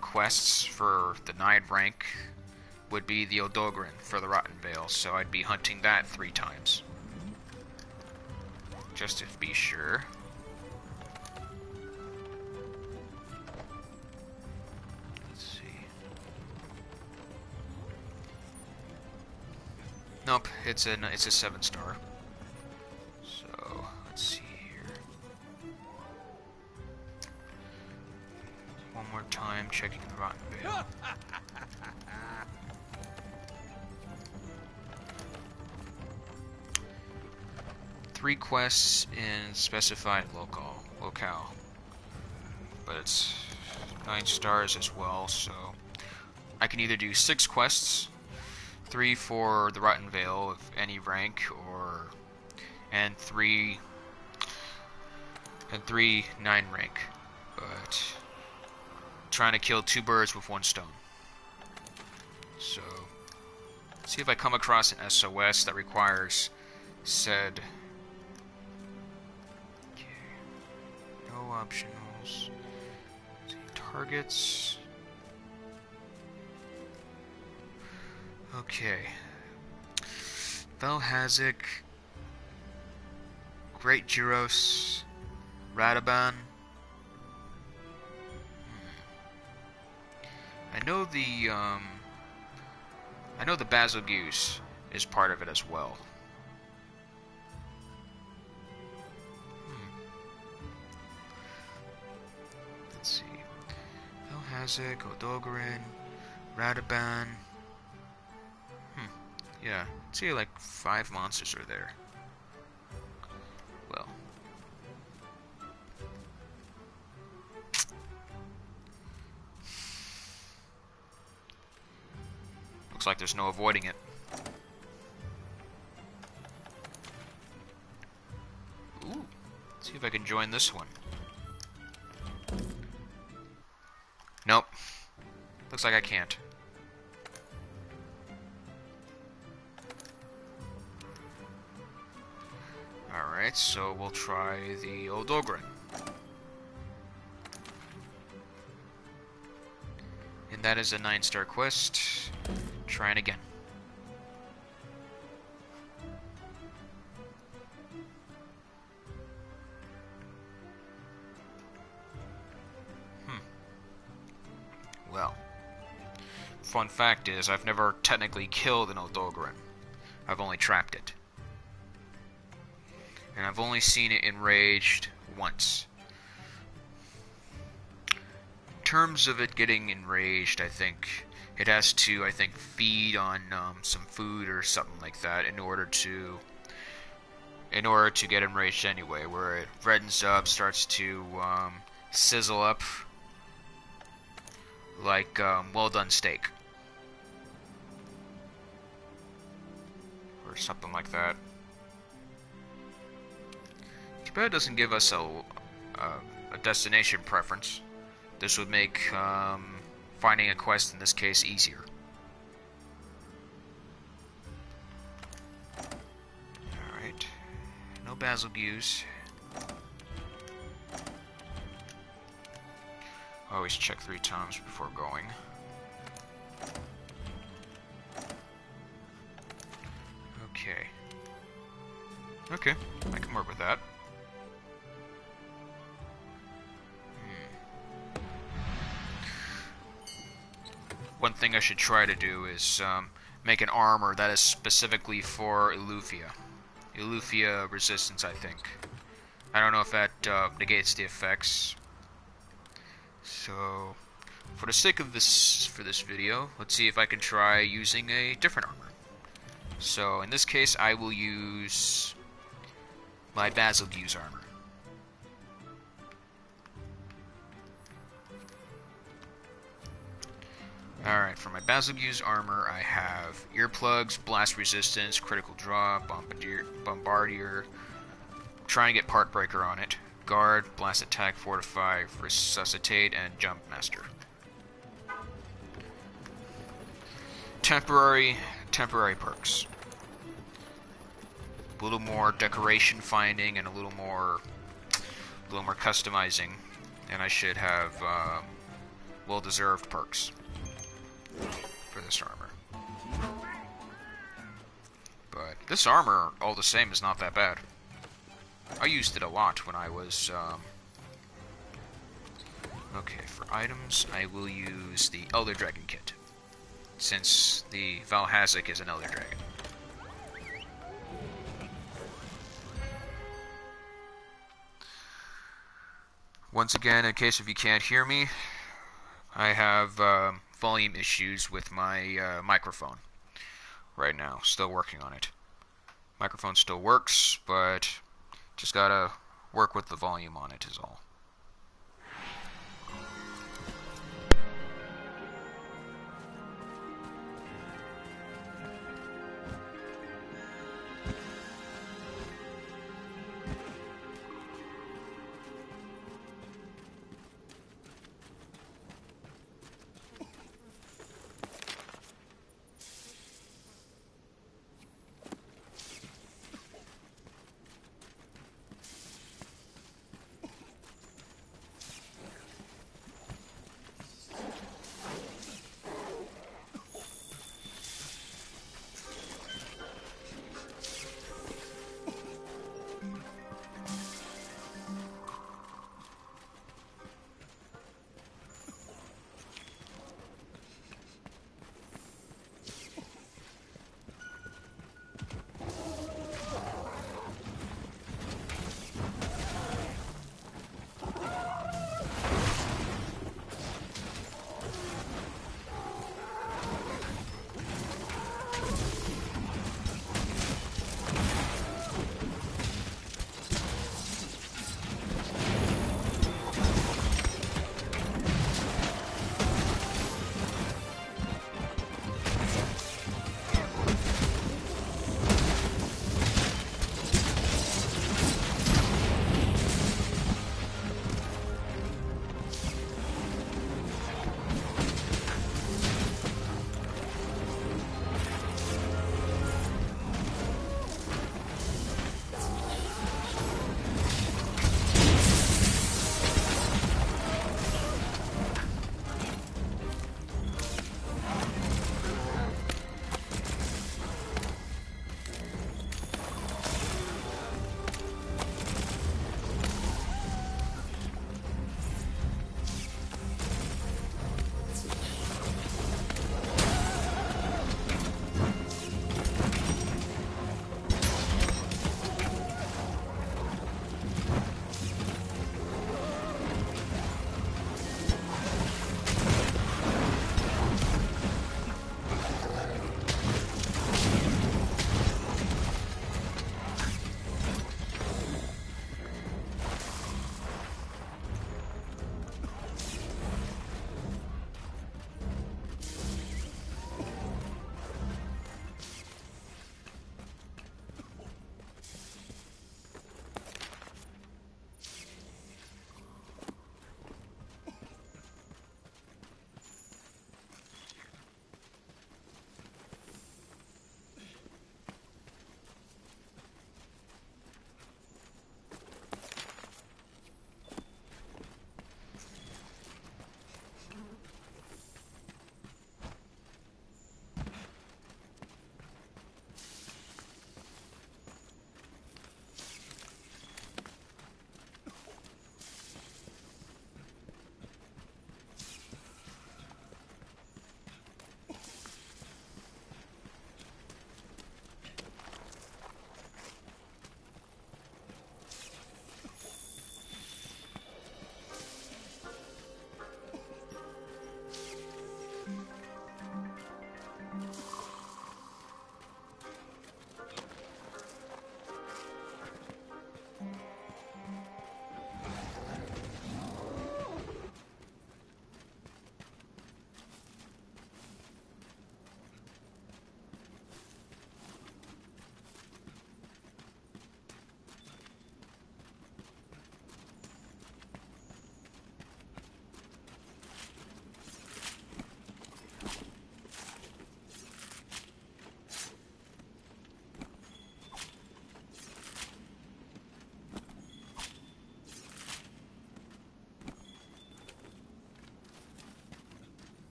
quests for the 9 rank would be the Odogaron for the Rotten Vale, so I'd be hunting that 3 times. Just to be sure. Let's see. Nope, it's a 7-star. So let's see here. One more time, checking the Rotten Vale. 3 quests in specified locale, but it's 9 stars as well. So I can either do 6 quests, 3 for the Rotten Vale of any rank, and 3 9 rank. But trying to kill 2 birds with 1 stone. So see if I come across an SOS that requires said. Okay. No optionals. See, targets. Okay. Velhazak, Great Gyros, Radaban. I know the Basil Goose is part of it as well. Let's see. Velhazak, Odogarin, Radaban. Yeah, let's see, like 5 monsters are there. Well. Looks like there's no avoiding it. Ooh, let's see if I can join this one. Nope. Looks like I can't. Alright, so we'll try the Odogarin. And that is a 9-star quest. Trying again. Well, fun fact is, I've never technically killed an Odogarin. I've only trapped it. And I've only seen it enraged once. In terms of it getting enraged, I think it has to, feed on some food or something like that in order to get enraged anyway, where it reddens up, starts to sizzle up like well done steak. Or something like that. Too bad it doesn't give us a destination preference. This would make finding a quest in this case easier. Alright. No Basil Goose. Always check 3 times before going. Okay. Okay, I can work with that. One thing I should try to do is make an armor that is specifically for Elufia. Elufia resistance, I think. I don't know if that negates the effects. So, for the sake of this video, let's see if I can try using a different armor. So, in this case, I will use my Basil Goose armor. Alright, for my Basil Goose armor, I have earplugs, blast resistance, critical draw, bombardier, trying to get part breaker on it, guard, blast attack, fortify, resuscitate, and jump master. Temporary perks. A little more decoration finding and a little more customizing, and I should have well-deserved perks for this armor. But this armor, all the same, is not that bad. I used it a lot when I was, Okay, for items, I will use the Elder Dragon kit, since the Velhazak is an Elder Dragon. Once again, in case if you can't hear me, I have volume issues with my microphone right now. Still working on it. Microphone still works, but just gotta work with the volume on it is all.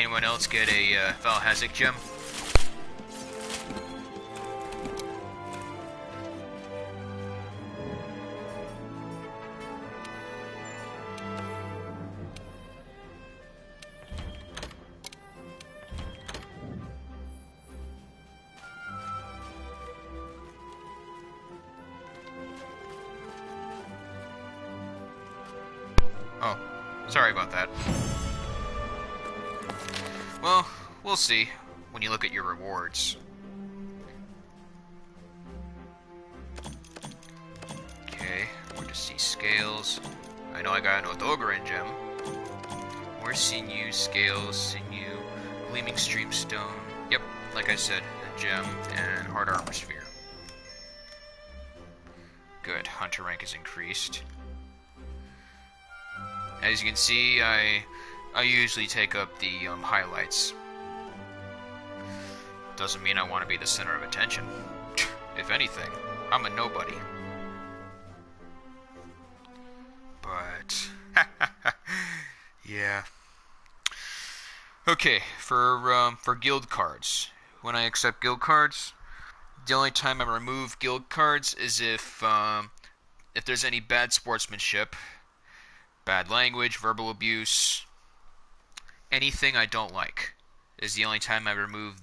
anyone else get a Valhazak gem? Oh, sorry about that. Well, we'll see when you look at your rewards. Okay, where to see scales? I know I got an Odogaran gem. Where's Sinew, Scales, Sinew, Gleaming Streamstone? Yep, like I said, a gem and Hard Armor Sphere. Good, Hunter rank is increased. As you can see, I usually take up the highlights. Doesn't mean I want to be the center of attention. If anything, I'm a nobody. But yeah. Okay, for guild cards. When I accept guild cards, the only time I remove guild cards is if there's any bad sportsmanship, bad language, verbal abuse, anything I don't like is the only time I remove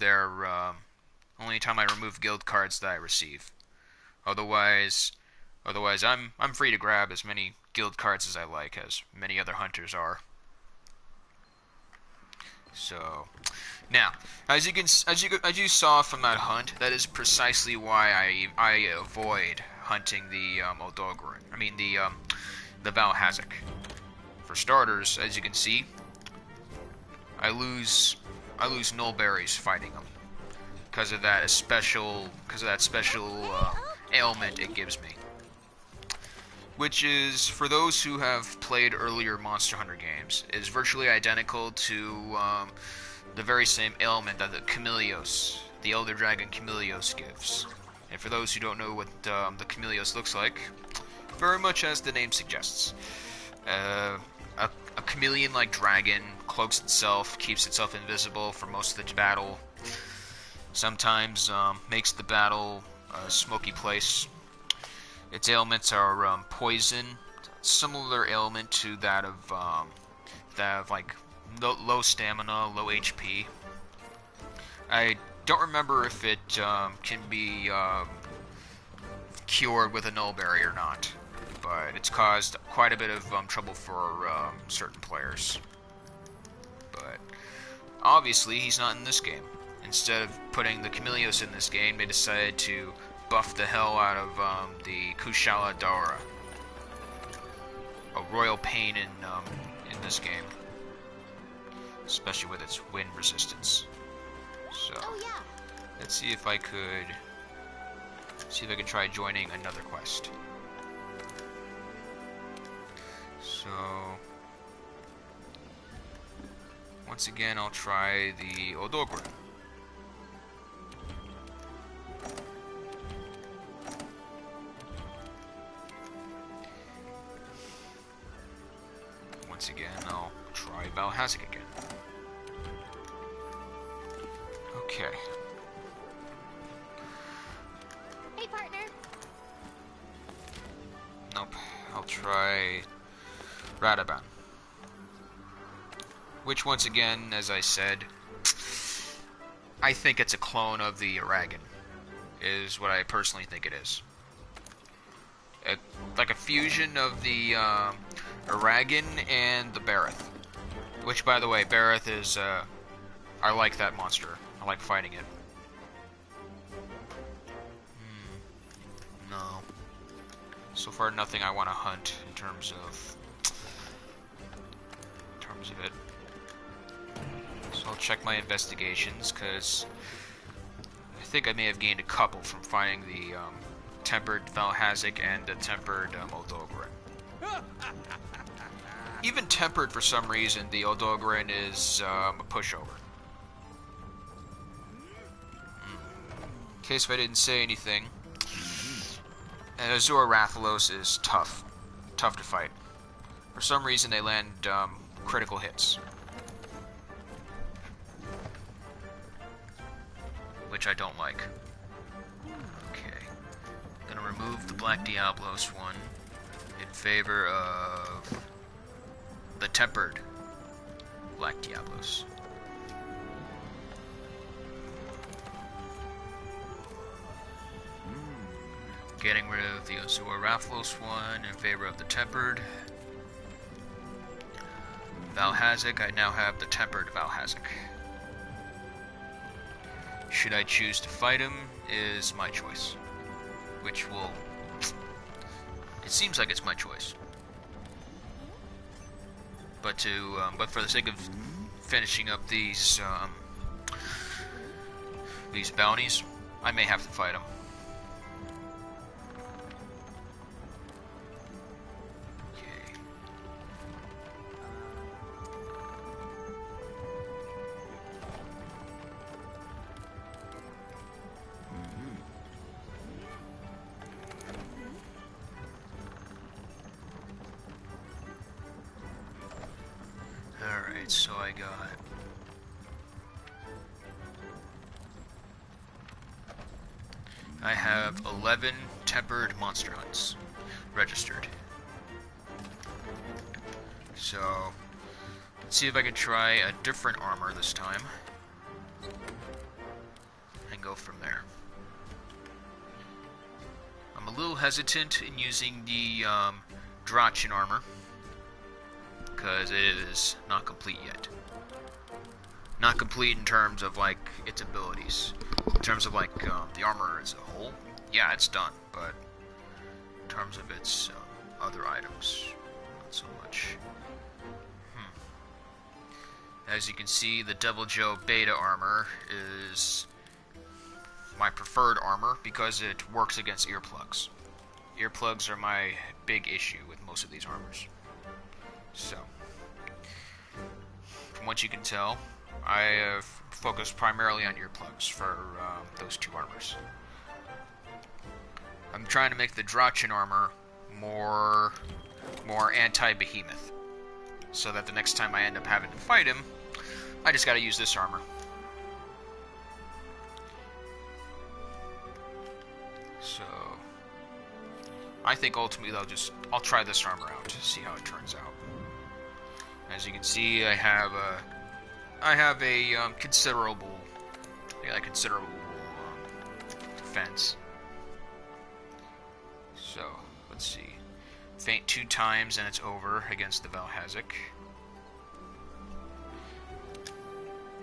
guild cards that I receive. Otherwise I'm free to grab as many guild cards as I like, as many other hunters are. So now, as you saw from that hunt, that is precisely why I avoid hunting the Odogaran. I mean the Valhazak. For starters, as you can see, I lose null berries fighting them because of that special ailment it gives me. Which is, for those who have played earlier Monster Hunter games, is virtually identical to the very same ailment that the Elder Dragon Chameleos gives. And for those who don't know what the Chameleos looks like, very much as the name suggests. A chameleon-like dragon, cloaks itself, keeps itself invisible for most of the battle. Sometimes makes the battle a smoky place. Its ailments are poison, similar ailment to that of like low stamina, low HP. I don't remember if it can be cured with a nullberry or not, but it's caused quite a bit of trouble for certain players. But obviously, he's not in this game. Instead of putting the Chameleos in this game, they decided to buff the hell out of the Kushala Daora. A royal pain in this game, especially with its wind resistance. So, let's see if I could try joining another quest. So, once again, I'll try the Odogaran. Once again, I'll try Valhazak again. Okay. Hey, partner. Nope. I'll try Radaban. Which, once again, as I said, I think it's a clone of the Aragan, is what I personally think it is. Like a fusion of the Aragan and the Bareth. Which, by the way, Bareth is, I like that monster. I like fighting it. No. So far, nothing I want to hunt in terms of it. So I'll check my investigations, because I think I may have gained a couple from finding the tempered Valhazak and the tempered Odogaran. Even tempered, for some reason, the Odogaran is a pushover. In case if I didn't say anything, Azor Rathalos is tough to fight. For some reason, they land critical hits. which I don't like. Okay. Gonna remove the Black Diablos one in favor of the tempered Black Diablos. Getting rid of the Azor Raphlos one in favor of the tempered Valhazak. I now have the tempered Valhazak. Should I choose to fight him is my choice. Which will... It seems like it's my choice. But for the sake of finishing up these bounties, I may have to fight him. Alright, so I have 11 tempered monster hunts registered. So, let's see if I can try a different armor this time and go from there. I'm a little hesitant in using the Drachin armor because it is not complete yet. Not complete in terms of like its abilities. In terms of like the armor as a whole, yeah, it's done. But in terms of its other items, not so much. As you can see, the Devil Joe Beta armor is my preferred armor because it works against earplugs. Earplugs are my big issue with most of these armors. So, from what you can tell, I have focused primarily on earplugs for those two armors. I'm trying to make the Drachin armor more anti-behemoth, so that the next time I end up having to fight him, I just gotta use this armor. So, I think ultimately I'll try this armor out to see how it turns out. As you can see, I have a considerable defense. So, let's see. Faint 2 times and it's over against the Valhazak.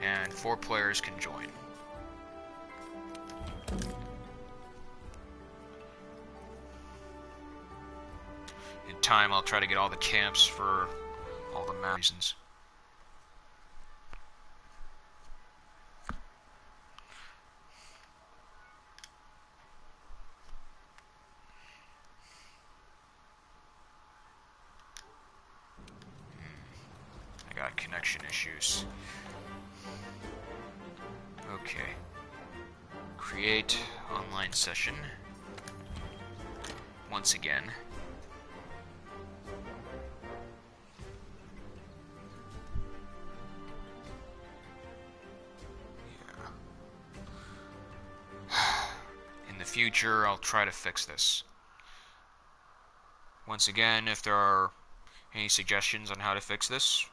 And 4 players can join. In time, I'll try to get all the camps for all the map reasons. I got connection issues. Okay. Create online session. Once again. In the future, I'll try to fix this. Once again, if there are any suggestions on how to fix this,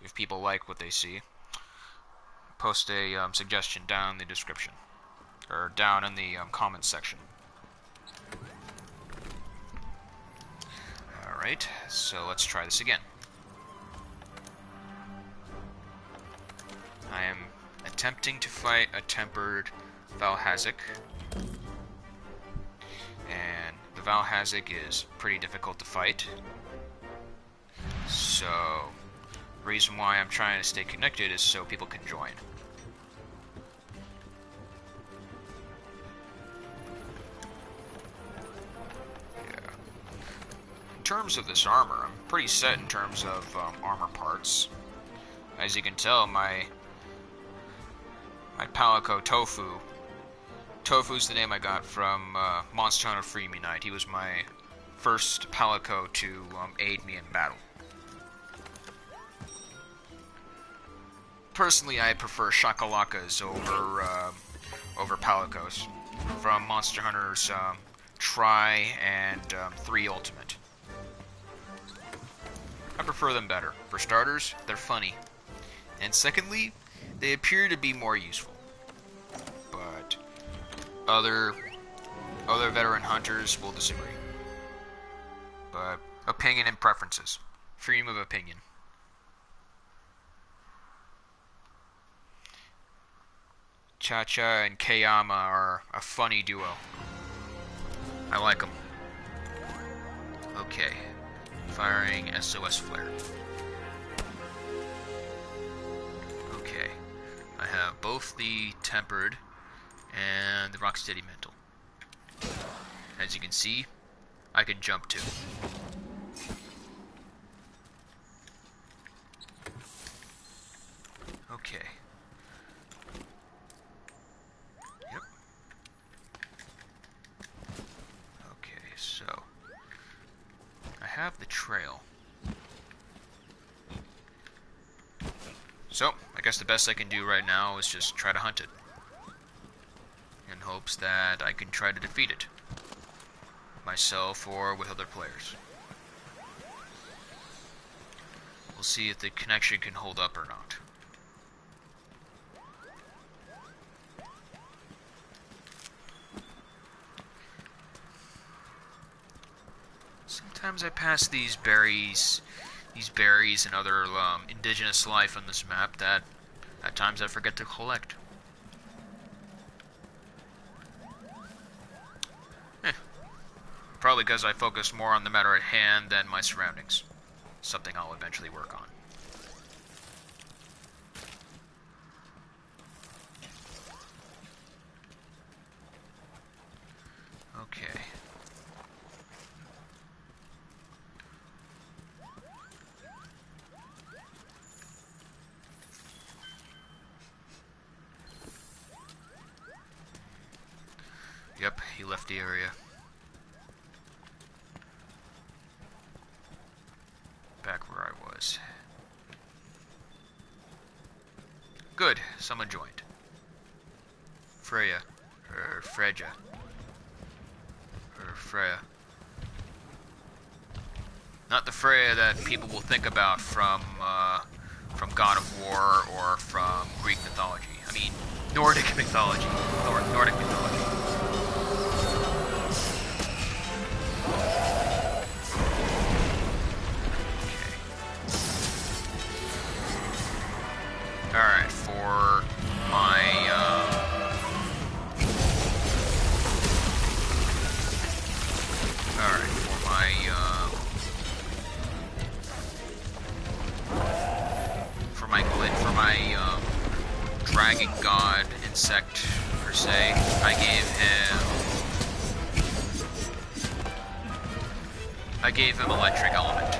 if people like what they see, post a suggestion down in the description, or down in the comments section. Alright, so let's try this again. I am attempting to fight a tempered Valhazak, and the Valhazak is pretty difficult to fight. So, the reason why I'm trying to stay connected is so people can join. Yeah. In terms of this armor, I'm pretty set in terms of armor parts. As you can tell, my Palico Tofu. Tofu's the name I got from Monster Hunter Free Me Night. He was my first Palico to aid me in battle. Personally, I prefer Shakalakas over Palicos from Monster Hunter's Tri and 3 Ultimate. I prefer them better. For starters, they're funny. And secondly, they appear to be more useful. But other veteran hunters will disagree. But opinion and preferences. Freedom of opinion. Cha-Cha and Kayama are a funny duo. I like them. Okay. Firing SOS flare. Okay. I have both the tempered and the Rocksteady mantle. As you can see, I can jump too. Okay. Yep. Okay, so I have the trail. So, I guess the best I can do right now is just try to hunt it. In hopes that I can try to defeat it. Myself or with other players. We'll see if the connection can hold up or not. Sometimes I pass these berries and other indigenous life on this map that at times I forget to collect. Probably because I focus more on the matter at hand than my surroundings. Something I'll eventually work on. Okay. Yep, he left the area. Back where I was. Good, someone joined. Freya. Or Freja. Or Freya. Not the Freya that people will think about from God of War or from Greek mythology. I mean, Nordic mythology. Nordic mythology. Alright, for my, dragon god insect, per se, I gave him electric element.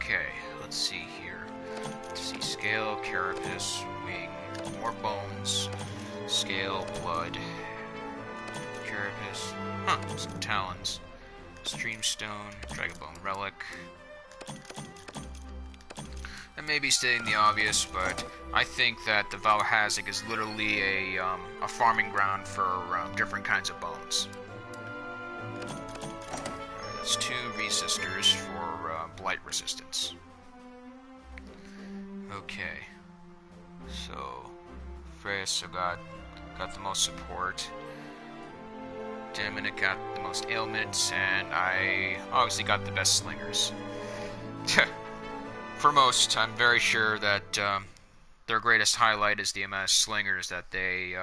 Okay, let's see here. Let's see, scale, carapace, wing, more bones, scale, blood, carapace, some talons, streamstone, dragonbone relic. I may be stating the obvious, but I think that the Valhazak is literally a farming ground for different kinds of bones. There's 2 resistors for blight resistance. Okay, so Freya got the most support. Dominic got the most ailments, and I obviously got the best slingers. For most, I'm very sure that their greatest highlight is the amount of slingers that they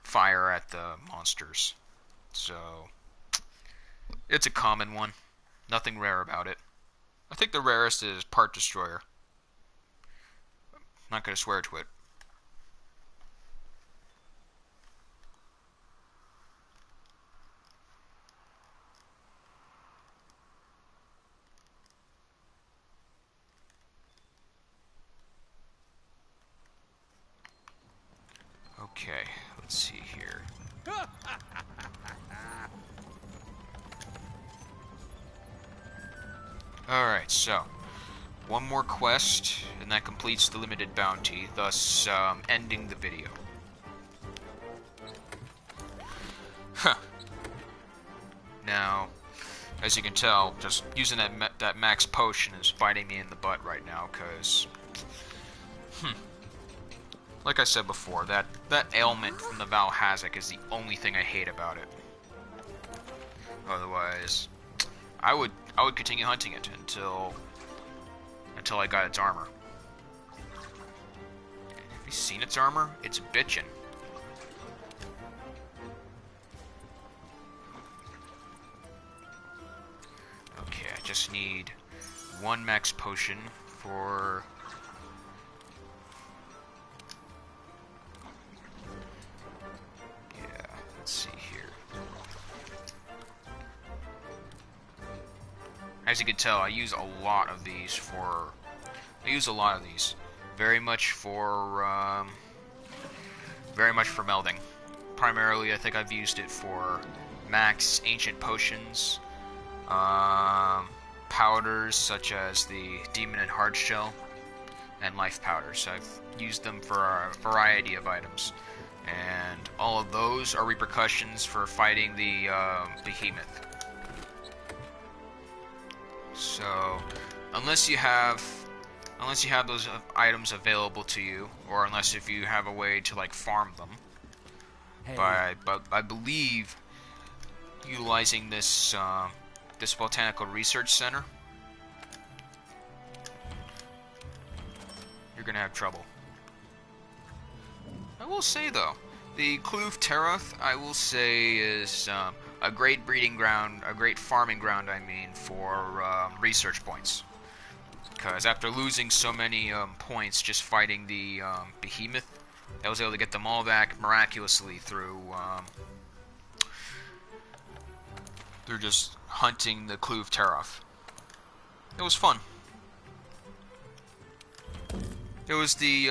fire at the monsters. So, it's a common one. Nothing rare about it. I think the rarest is Part Destroyer. I'm not going to swear to it. Okay, let's see here. Alright, so one more quest, and that completes the limited bounty, thus ending the video. Now, as you can tell, just using that max potion is biting me in the butt right now, because like I said before, that ailment from the Valhazak is the only thing I hate about it. Otherwise, I would continue hunting it until I got its armor. Have you seen its armor? It's bitchin'. Okay, I just need 1 max potion for... Yeah, let's see here. As you can tell, I use a lot of these for... Very much for melding. Primarily, I think I've used it for max ancient potions, powders such as the demon and hard shell, and life powders. I've used them for a variety of items, and all of those are repercussions for fighting the behemoth. So, unless you have those items available to you, or unless if you have a way to like farm them, but I believe utilizing this this botanical research center, you're gonna have trouble. I will say though, the Kloof Teroth, I will say, is a great breeding ground, a great farming ground, I mean, for research points. Because after losing so many points just fighting the behemoth, I was able to get them all back miraculously through just hunting the Kloof Teroth. It was fun. It was the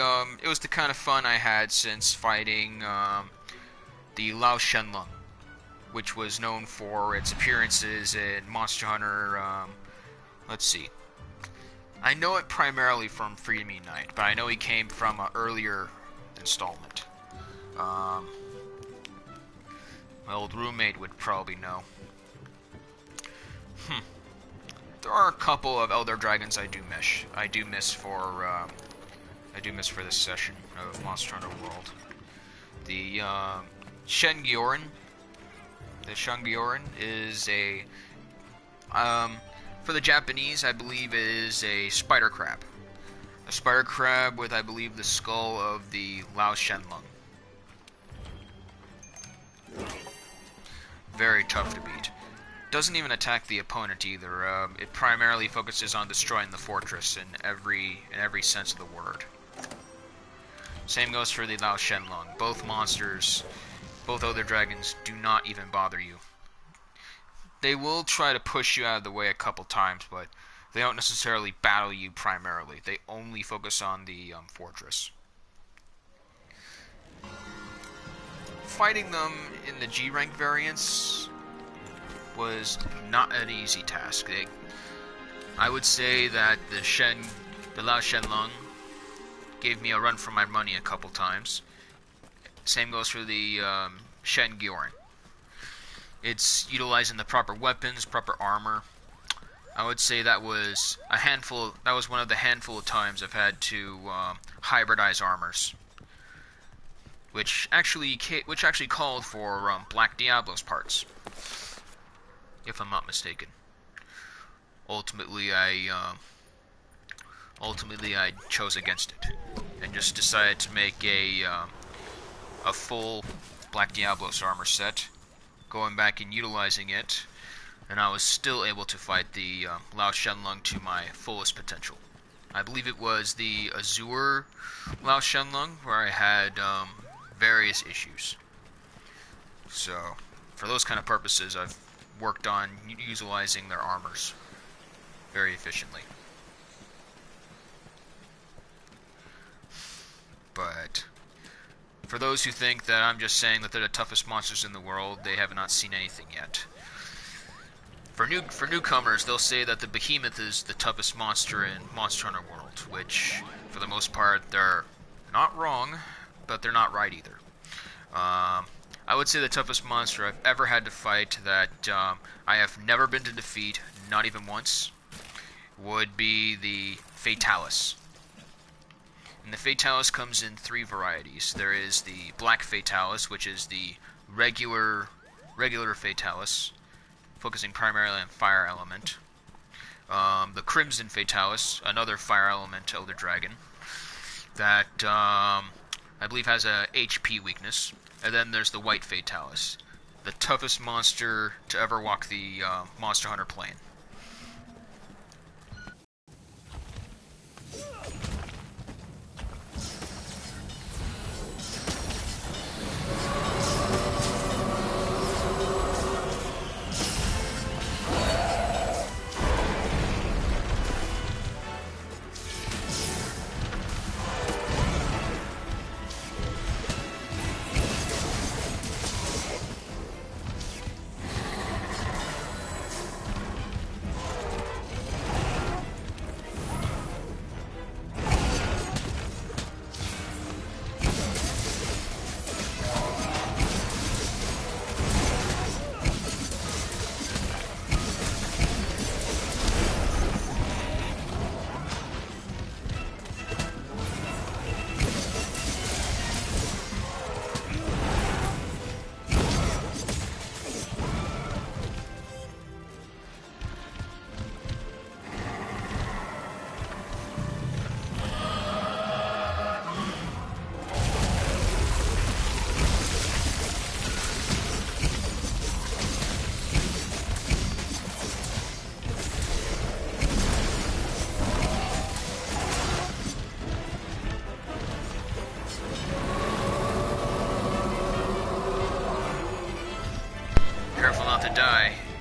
kind of fun I had since fighting the Lao Shenlong, which was known for its appearances in Monster Hunter. Let's see. I know it primarily from Freedom Unite, but I know he came from an earlier installment. My old roommate would probably know. There are a couple of Elder Dragons I do miss. I do miss for this session of Monster Hunter World. The Shengyoren. The Shengyoren is a for the Japanese, I believe it is a spider crab. A spider crab with, I believe, the skull of the Lao Shenlong. Very tough to beat. Doesn't even attack the opponent either. It primarily focuses on destroying the fortress in every sense of the word. Same goes for the Lao Shenlong. Both monsters, both other dragons, do not even bother you. They will try to push you out of the way a couple times, but They don't necessarily battle you primarily. They only focus on the fortress. Fighting them in the G rank variants was not an easy task. I would say that the Lao Shenlong gave me a run for my money a couple times. Same goes for the Shen Gyoran. It's utilizing the proper weapons, proper armor. I would say that was a handful. That was one of the handful of times I've had to hybridize armors, which actually called for Black Diablo's parts, if I'm not mistaken. Ultimately, I chose against it and just decided to make a full Black Diablo's armor set, going back and utilizing it, and I was still able to fight the Lao Shenlong to my fullest potential. I believe it was the Azure Lao Shenlong where I had various issues. So, for those kind of purposes, I've worked on utilizing their armors very efficiently. But for those who think that I'm just saying that they're the toughest monsters in the world, they have not seen anything yet. For newcomers, they'll say that the Behemoth is the toughest monster in Monster Hunter World, which, for the most part, they're not wrong, but they're not right either. I would say the toughest monster I've ever had to fight that I have never been to defeat, not even once, would be the Fatalis. And the Fatalis comes in 3 varieties. There is the Black Fatalis, which is the regular Fatalis, focusing primarily on fire element. The Crimson Fatalis, another fire element Elder Dragon, that I believe has a HP weakness. And then there's the White Fatalis, the toughest monster to ever walk the Monster Hunter plane.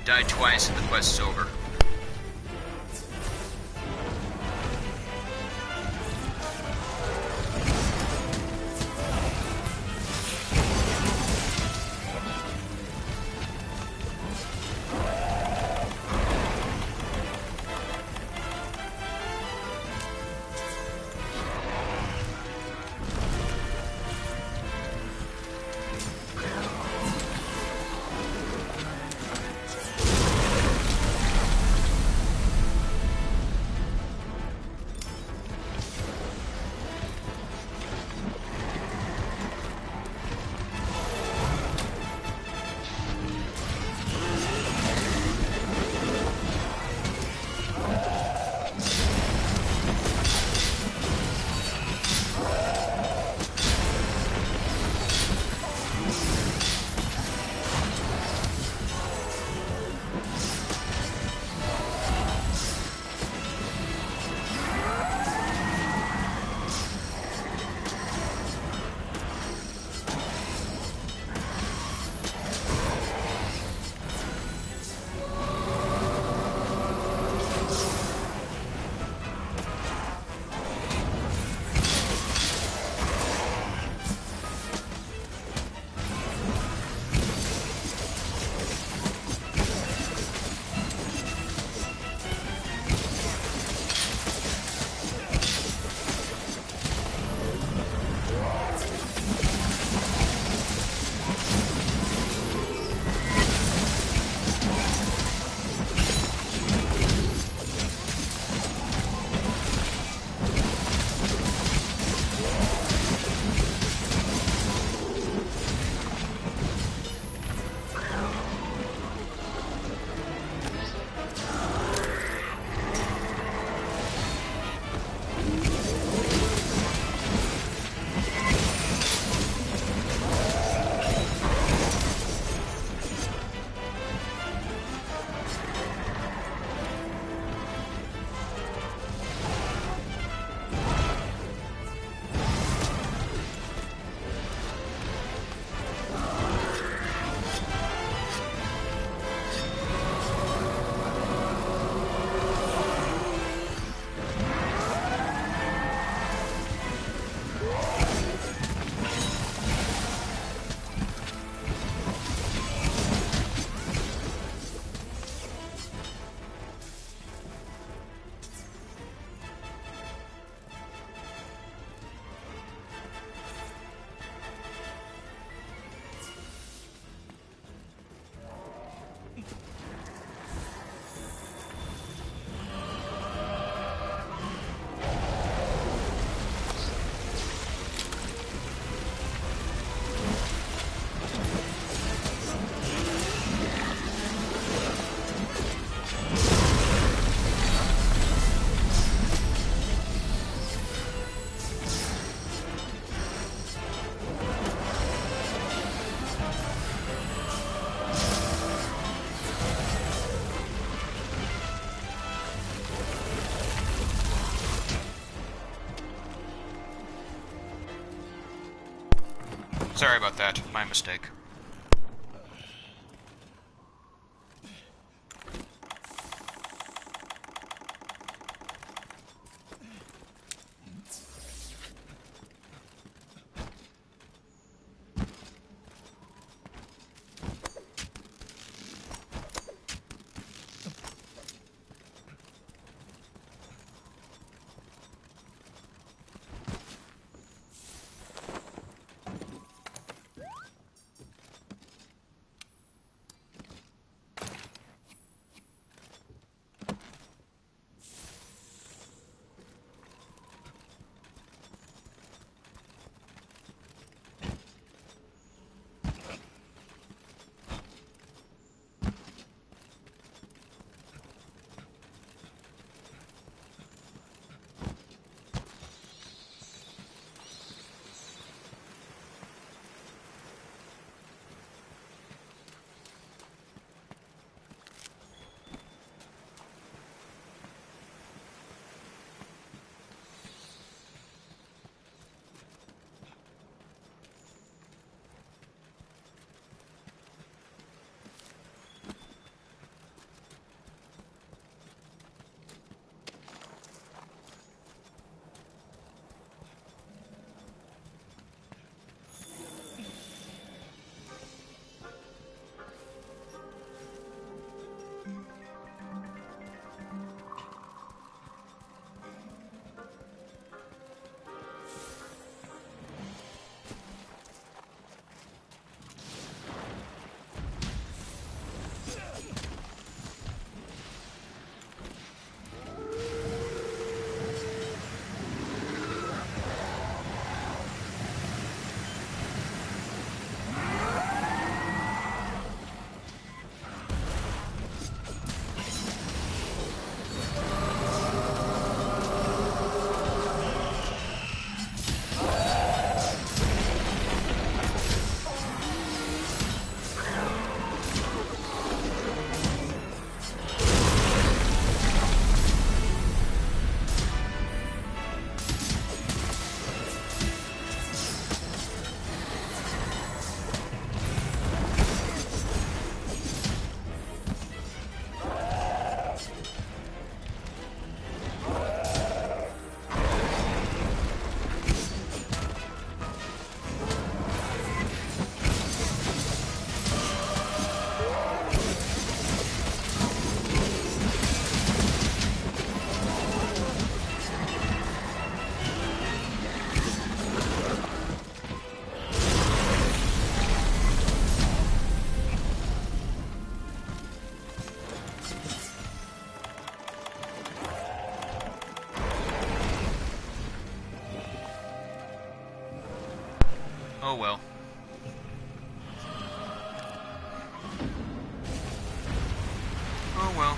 Die twice and the quest's over. Sorry about that. My mistake. Oh well. Oh well.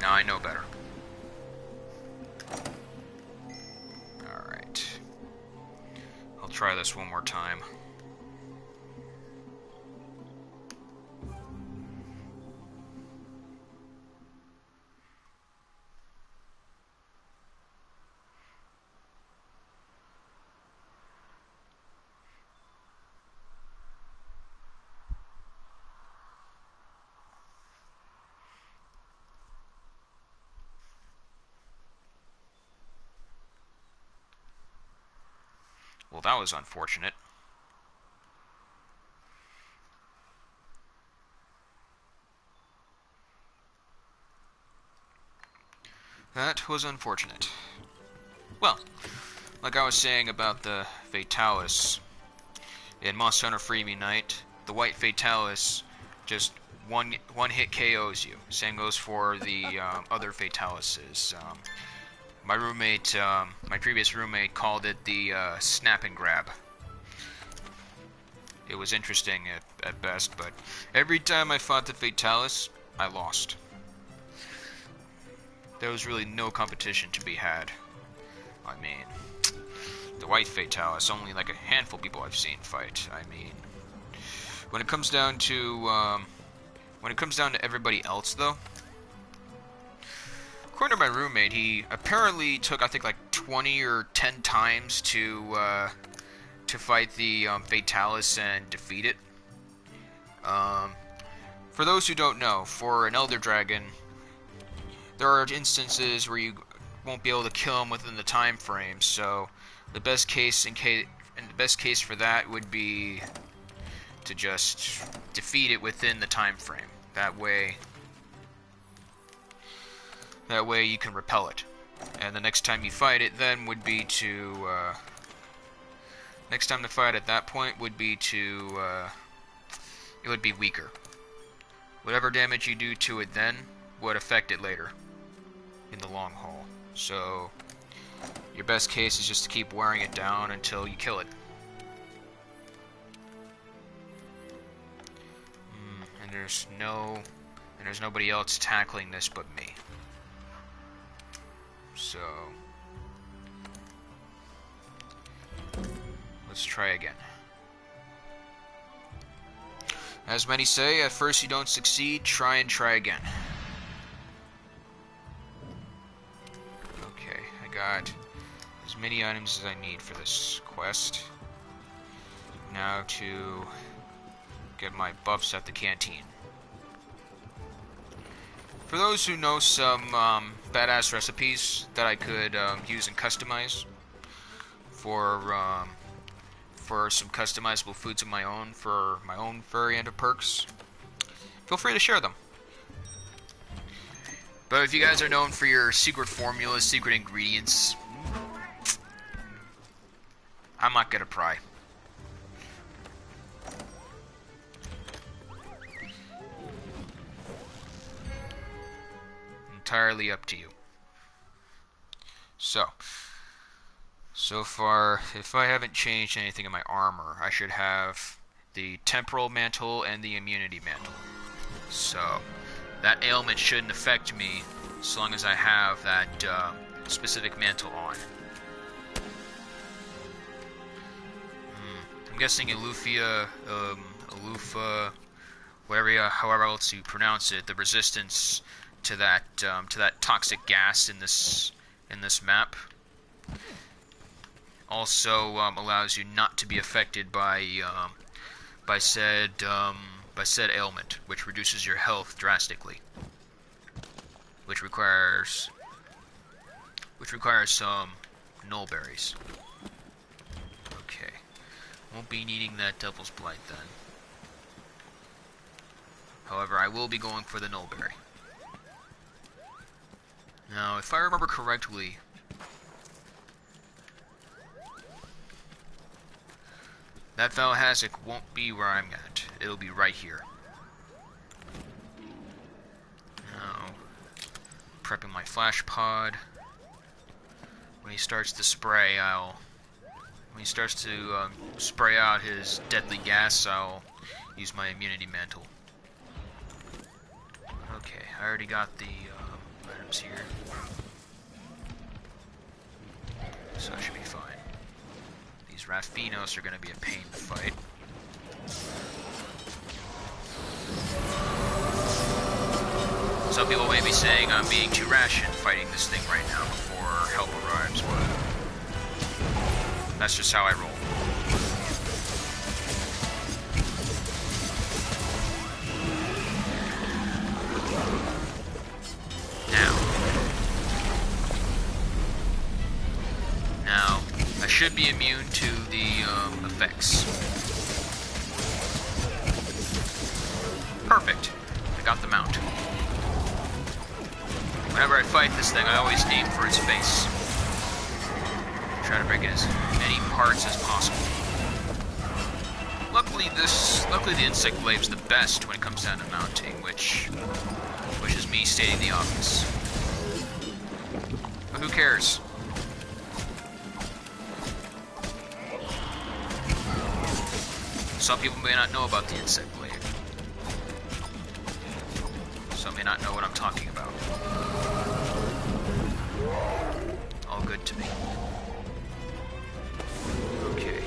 Now I know better. Alright. I'll try this one more time. Well, that was unfortunate. That was unfortunate. Well, like I was saying about the Fatalis, in Monster Hunter Freebie Night, the white Fatalis just one hit KOs you. Same goes for the other Fatalises. My roommate, my previous roommate, called it the snap and grab. It was interesting at best, but every time I fought the Fatalis, I lost. There was really no competition to be had. I mean, the white Fatalis, only like a handful of people I've seen fight. I mean, when it comes down to everybody else, though, according to my roommate, he apparently took, I think, like 20 or 10 times to to fight the Fatalis and defeat it. For those who don't know, for an Elder Dragon, there are instances where you won't be able to kill him within the time frame. So the best case for that would be to just defeat it within the time frame. That way you can repel it. And the next time you fight it then would be to next time to fight at that point would be to it would be weaker. Whatever damage you do to it then would affect it later in the long haul. So your best case is just to keep wearing it down until you kill it. And there's nobody else tackling this but me. So let's try again. As many say, at first you don't succeed, try and try again. Okay, I got as many items as I need for this quest. Now to get my buffs at the canteen. For those who know some badass recipes that I could use and customize for some customizable foods of my own for my own variant of perks, feel free to share them. But if you guys are known for your secret formulas, secret ingredients, I'm not gonna pry. Entirely up to you. So far, if I haven't changed anything in my armor, I should have the temporal mantle and the immunity mantle. So that ailment shouldn't affect me as long as I have that specific mantle on. I'm guessing Alufia, Alufa, however else you pronounce it, the resistance to that toxic gas in this map also allows you not to be affected by said ailment, which reduces your health drastically, which requires some null berries. Okay, won't be needing that Devil's Blight then. However, I will be going for the null berry. Now, if I remember correctly, that Valhazak won't be where I'm at. It'll be right here. Now, prepping my flash pod. When he starts to spray, when he starts to spray out his deadly gas, I'll use my immunity mantle. Okay, I already got the items here, so I should be fine. These Raffinos are going to be a pain to fight. Some people may be saying I'm being too rash in fighting this thing right now before help arrives, but that's just how I roll. Now, I should be immune to the effects. Perfect. I got the mount. Whenever I fight this thing, I always aim for its face. Try to break it as many parts as possible. Luckily the insect glave's the best when it comes down to mounting, which is me stating the obvious. But who cares? Some people may not know about the insect glaive. Some may not know what I'm talking about. All good to me. Okay.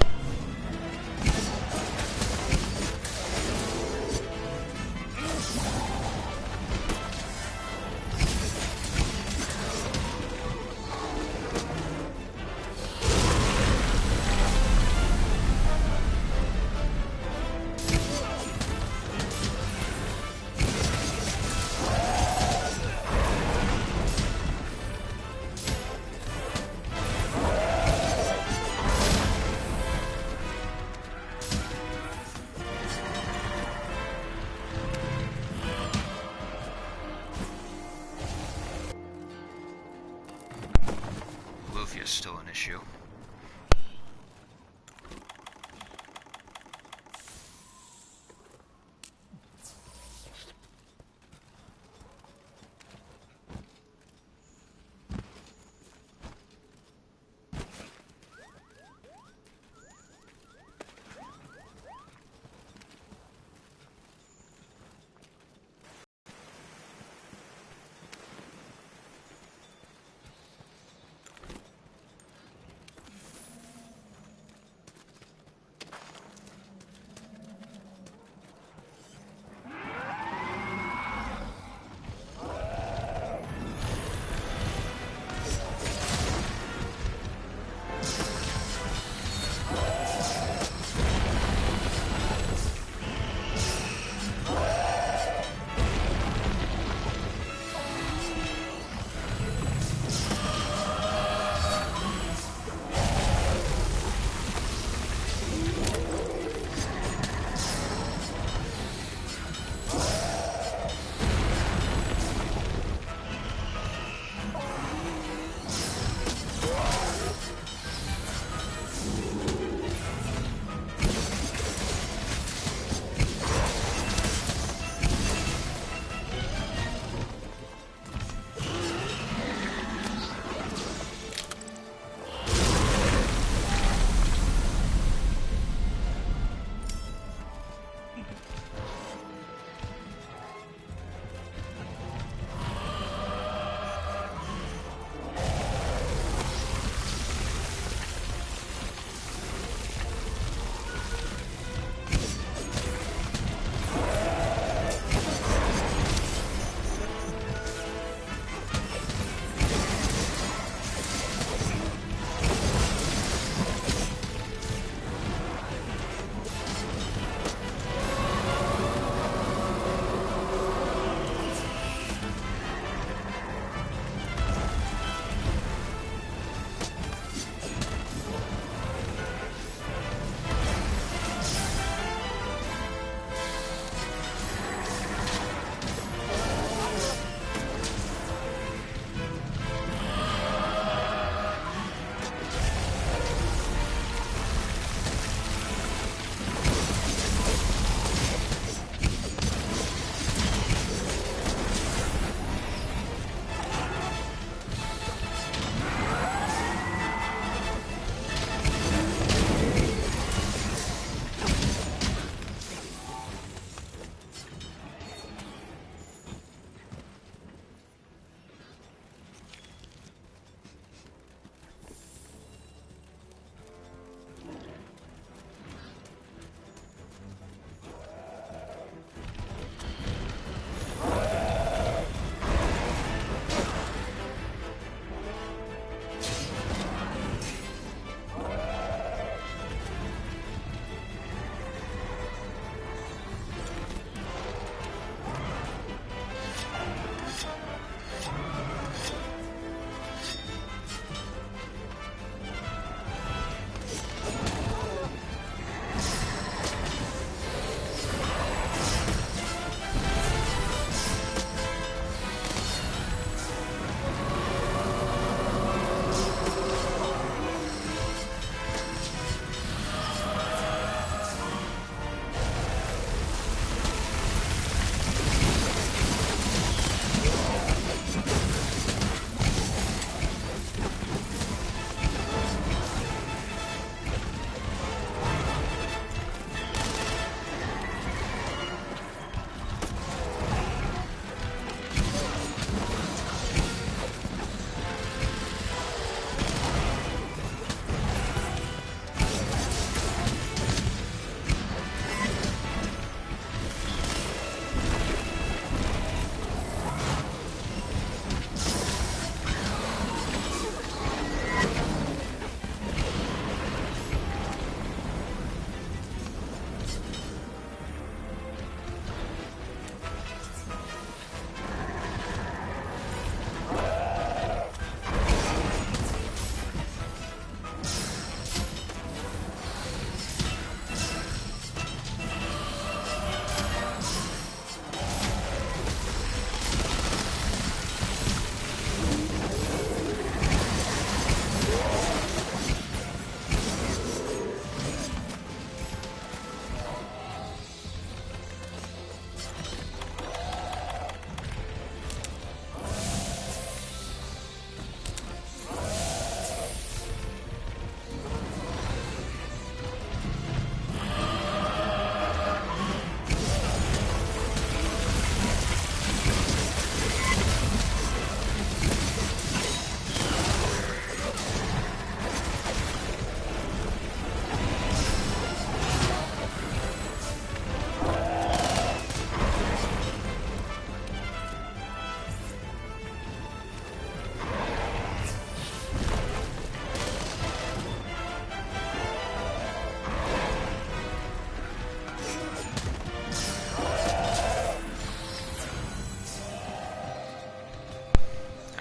Energy is still an issue.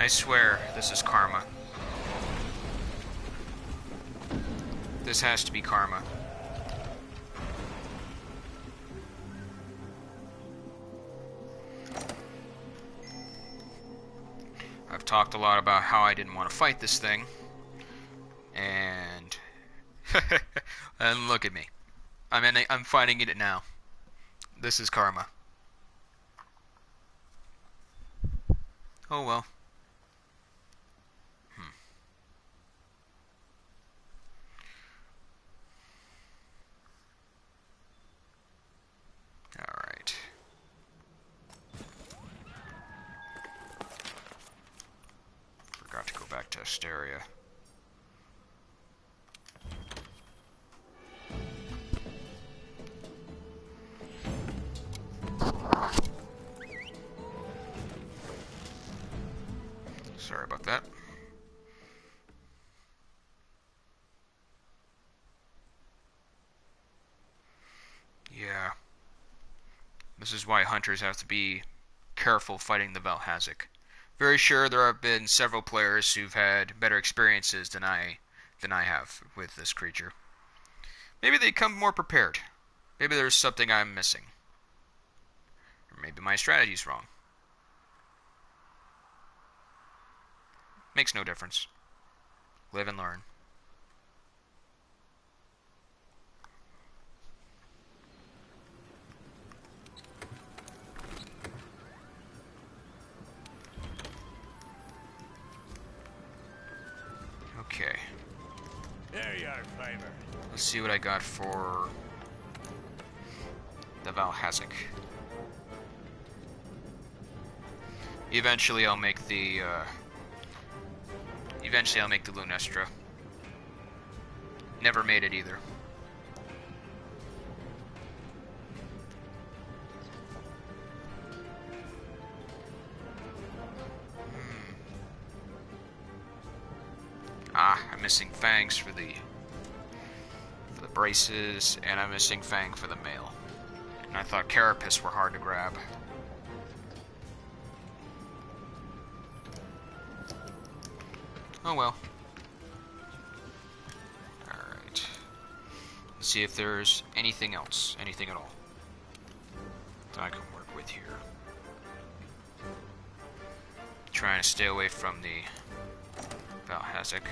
I swear, this is karma. This has to be karma. I've talked a lot about how I didn't want to fight this thing. And... and look at me. I'm fighting it now. This is karma. Oh well. Alright. Forgot to go back to Asteria. Sorry about that. Yeah. This is why hunters have to be careful fighting the Valhazak. Very sure there have been several players who've had better experiences than I have with this creature. Maybe they come more prepared. Maybe there's something I'm missing. Or maybe my strategy's wrong. Makes no difference. Live and learn. Okay. There you are, Primer. Let's see what I got for the Valhazak. Eventually I'll make the Lunestra. Never made it either. I'm missing fangs for the braces, and I'm missing fang for the mail. And I thought carapace were hard to grab. Oh well. Alright. Let's see if there's anything else. Anything at all that I can work with here. Trying to stay away from the Valhazak.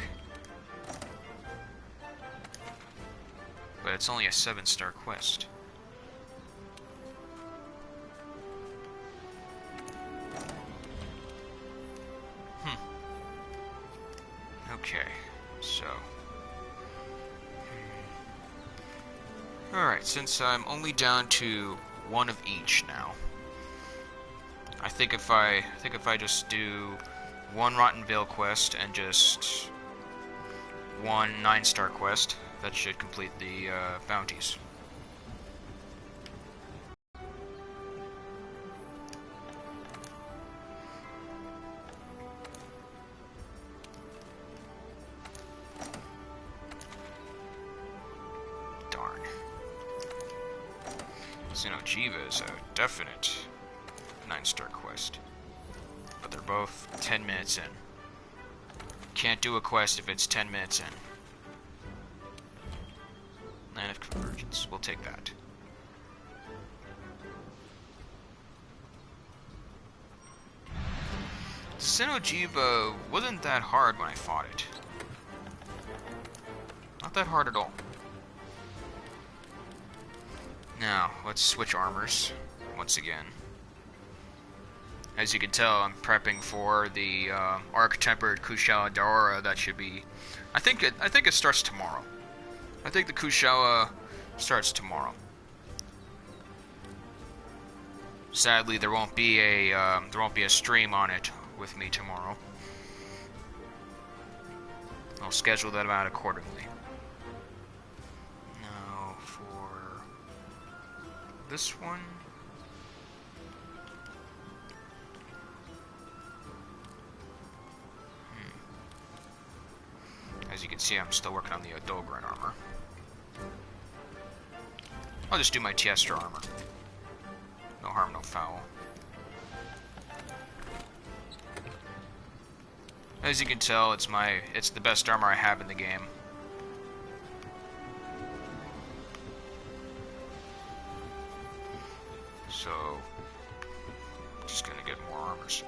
But it's only a 7-star quest. Okay, so... Alright, since I'm only down to one of each now, I think if I just do one Rotten Vale quest and just one 9-star quest, that should complete the bounties. Darn. Xenojiva is a definite 9-star quest. But they're both 10 minutes in. Can't do a quest if it's 10 minutes in. Land of Convergence. We'll take that. Xenojiva wasn't that hard when I fought it. Not that hard at all. Now, let's switch armors once again. As you can tell, I'm prepping for the arc-tempered Kushala Daora. That should be... I think it starts tomorrow. I think the Kushala starts tomorrow. Sadly, there won't be a stream on it with me tomorrow. I'll schedule that out accordingly. Now for this one. As you can see, I'm still working on the Odogran armor. I'll just do my Tiestra armor. No harm, no foul. As you can tell, it's the best armor I have in the game. So, just gonna get more armors.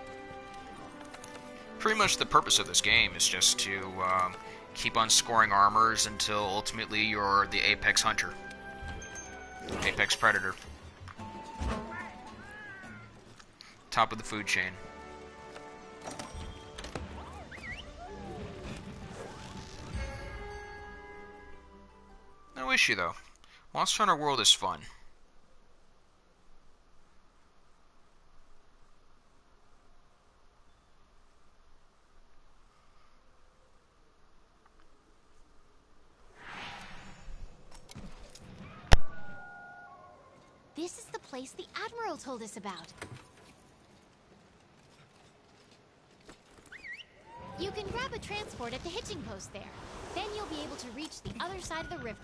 Pretty much the purpose of this game is just to keep on scoring armors until ultimately you're the apex hunter. Apex predator. Top of the food chain. No issue though. Monster Hunter World is fun. This is the place the Admiral told us about. You can grab a transport at the hitching post there. Then you'll be able to reach the other side of the river.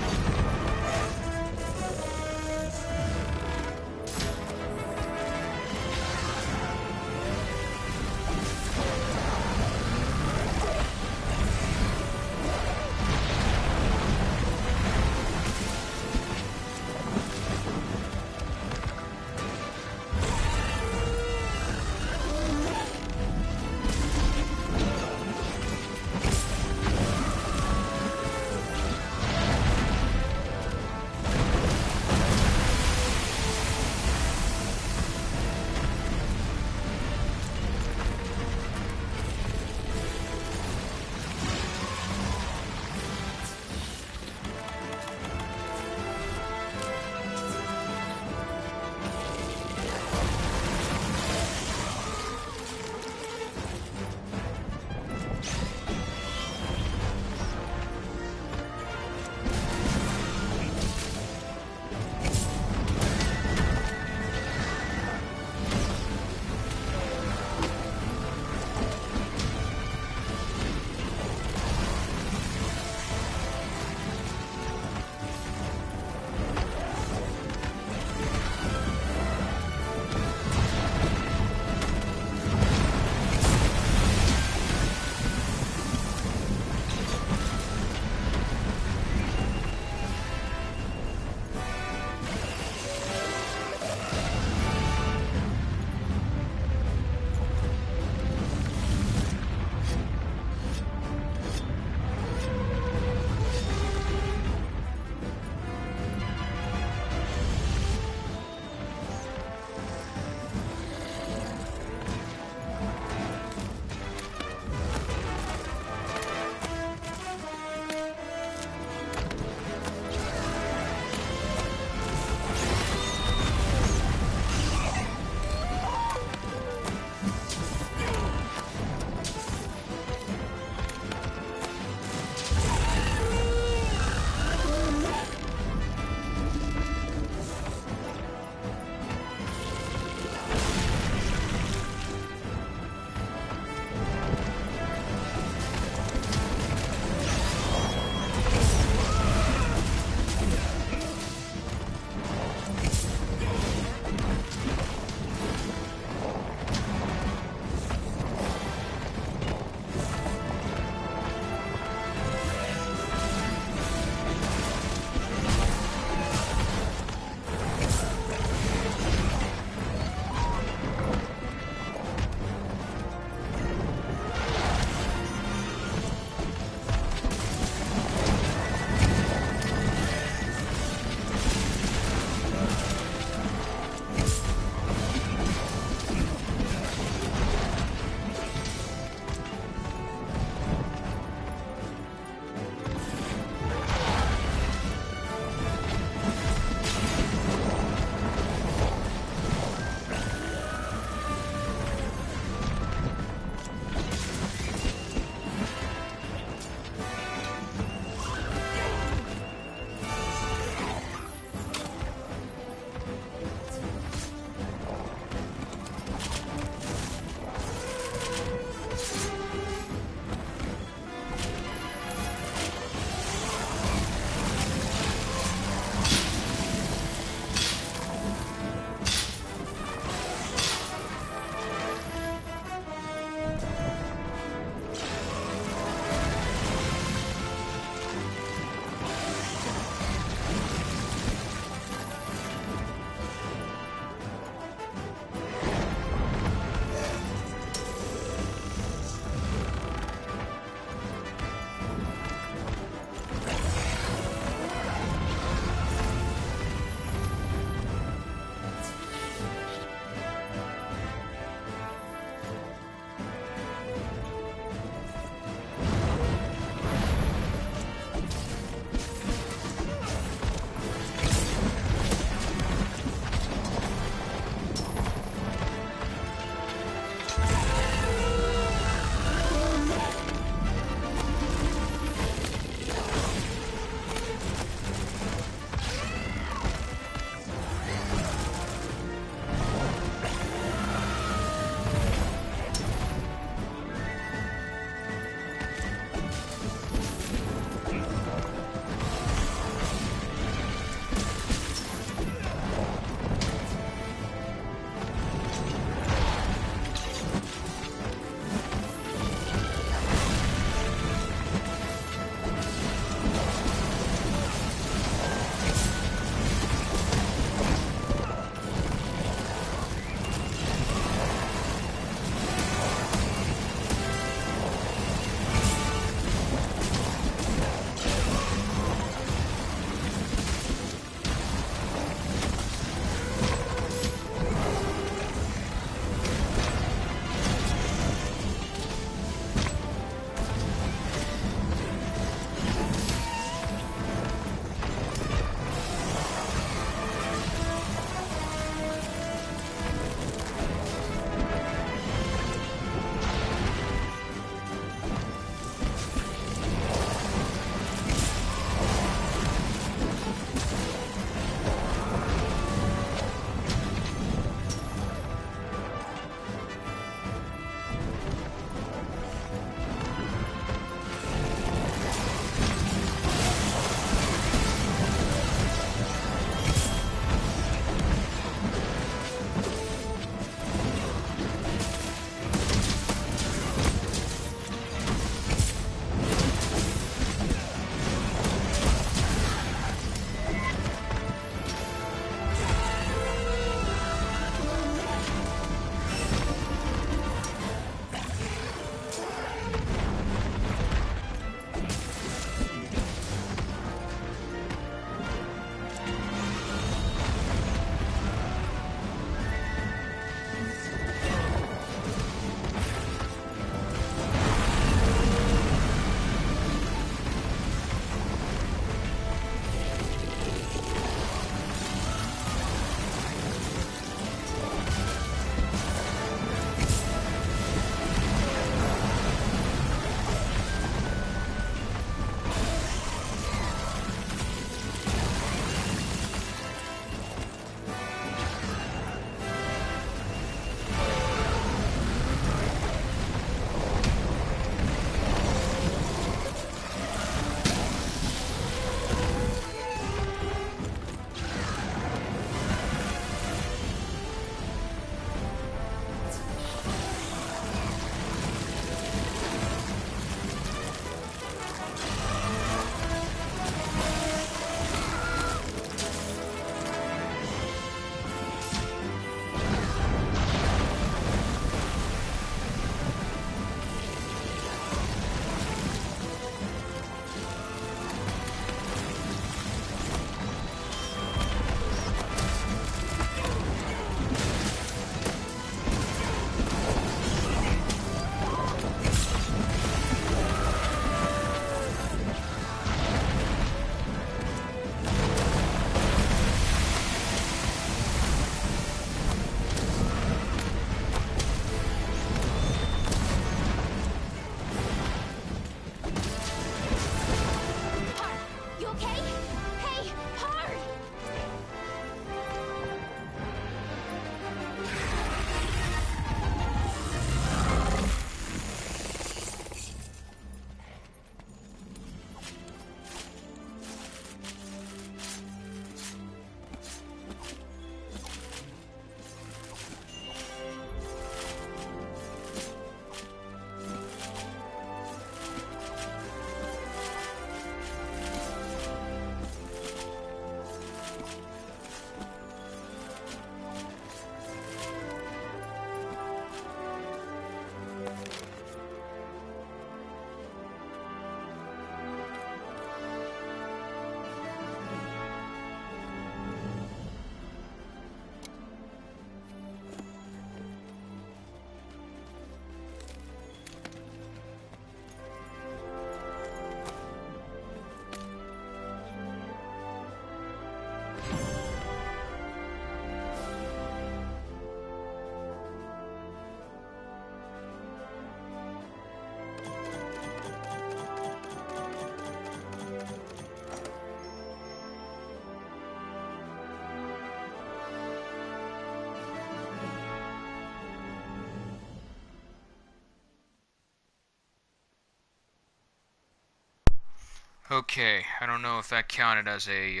Okay, I don't know if that counted as a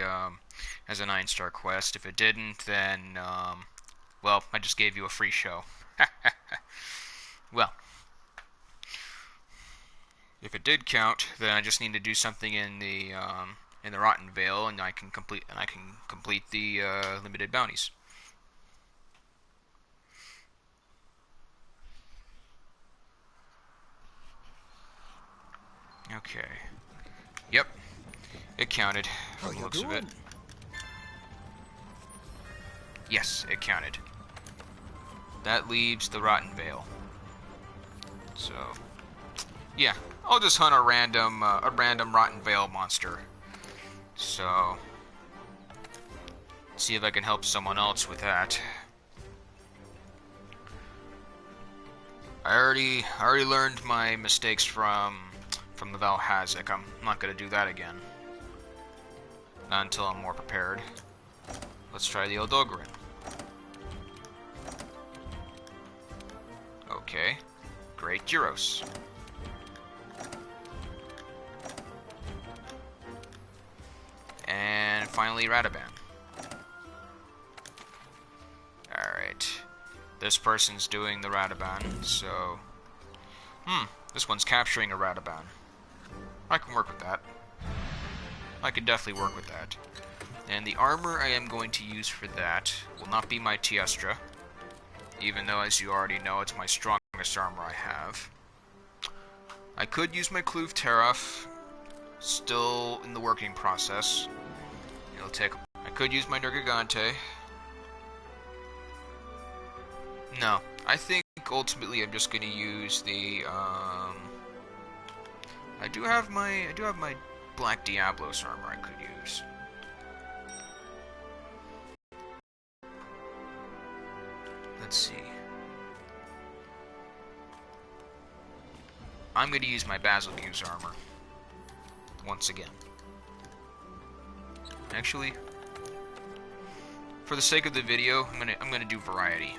9-star quest. If it didn't, then well, I just gave you a free show. Well, if it did count, then I just need to do something in the Rotten Vale, and I can complete the limited bounties. Okay. Yep, it counted from the looks of it. Yes, it counted. That leaves the Rotten Vale. So, yeah, I'll just hunt a random Rotten Vale monster. So, see if I can help someone else with that. I already learned my mistakes from the Valhazak. I'm not gonna do that again. Not until I'm more prepared. Let's try the Eldogran. Okay. Great Gyros. And finally Radaban. Alright. This person's doing the Radaban, so... this one's capturing a Radaban. I can work with that. I can definitely work with that. And the armor I am going to use for that will not be my Tiestra, even though, as you already know, it's my strongest armor I have. I could use my Kluv Teraf, still in the working process. It'll take... I could use my Nergigante. No, I think ultimately I'm just going to use the, I do have my Black Diablos armor I could use. Let's see. I'm going to use my Basilgu's armor once again. Actually, for the sake of the video, I'm gonna do variety.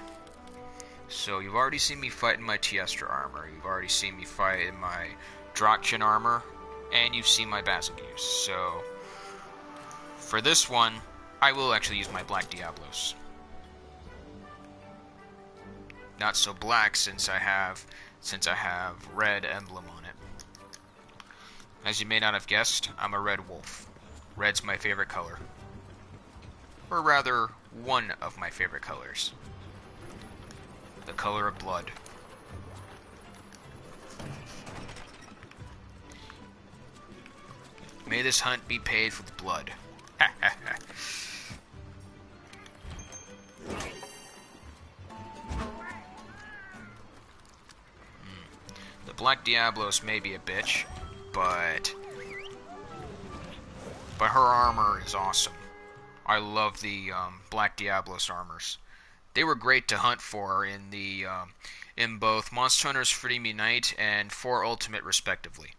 So you've already seen me fight in my Tiestra armor. You've already seen me fight in my Drachchin armor, and you've seen my Basilgu's. So for this one, I will actually use my Black Diablos. Not so black since I have red emblem on it. As you may not have guessed, I'm a red wolf. Red's my favorite color. Or rather, one of my favorite colors. The color of blood. May this hunt be paid with blood. The Black Diablos may be a bitch, but her armor is awesome. I love the Black Diablos armors. They were great to hunt for in in both Monster Hunter's Freedom Unite and 4 Ultimate, respectively.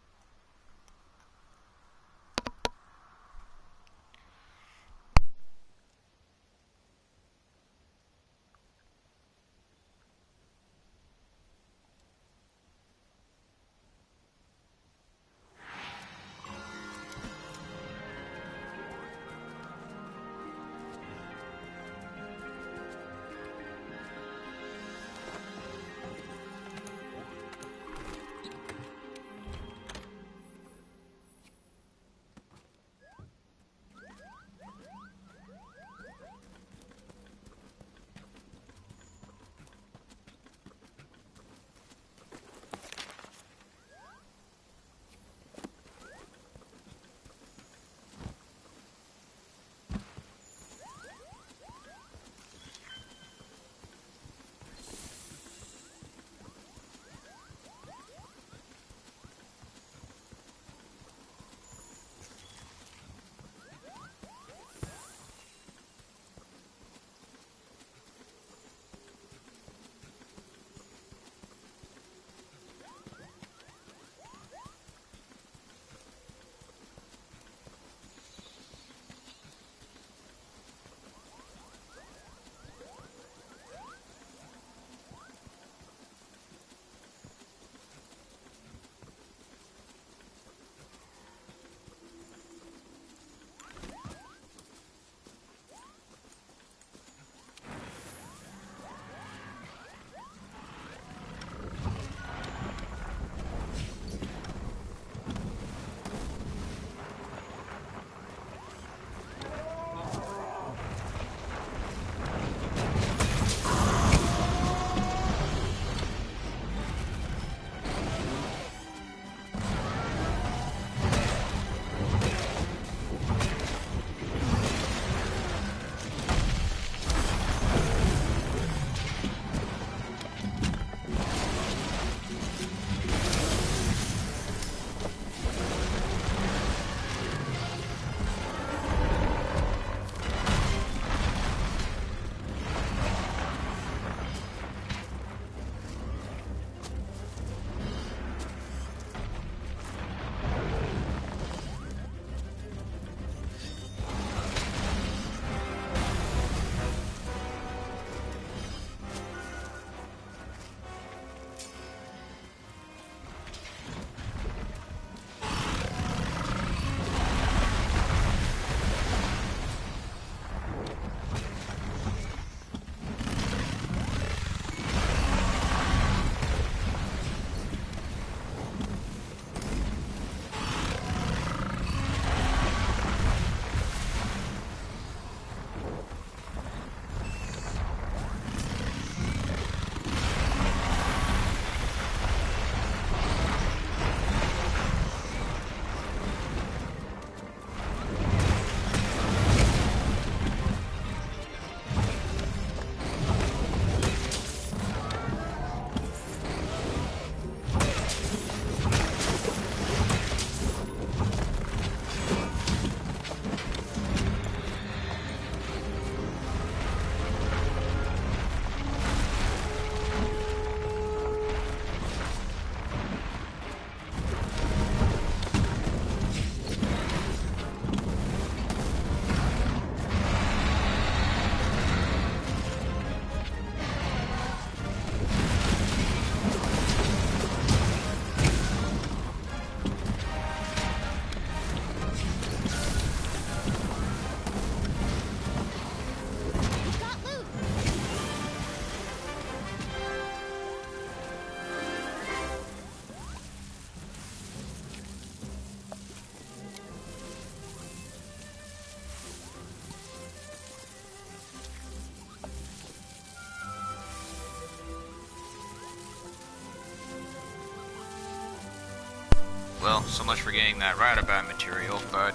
so much for getting that Radaban material, but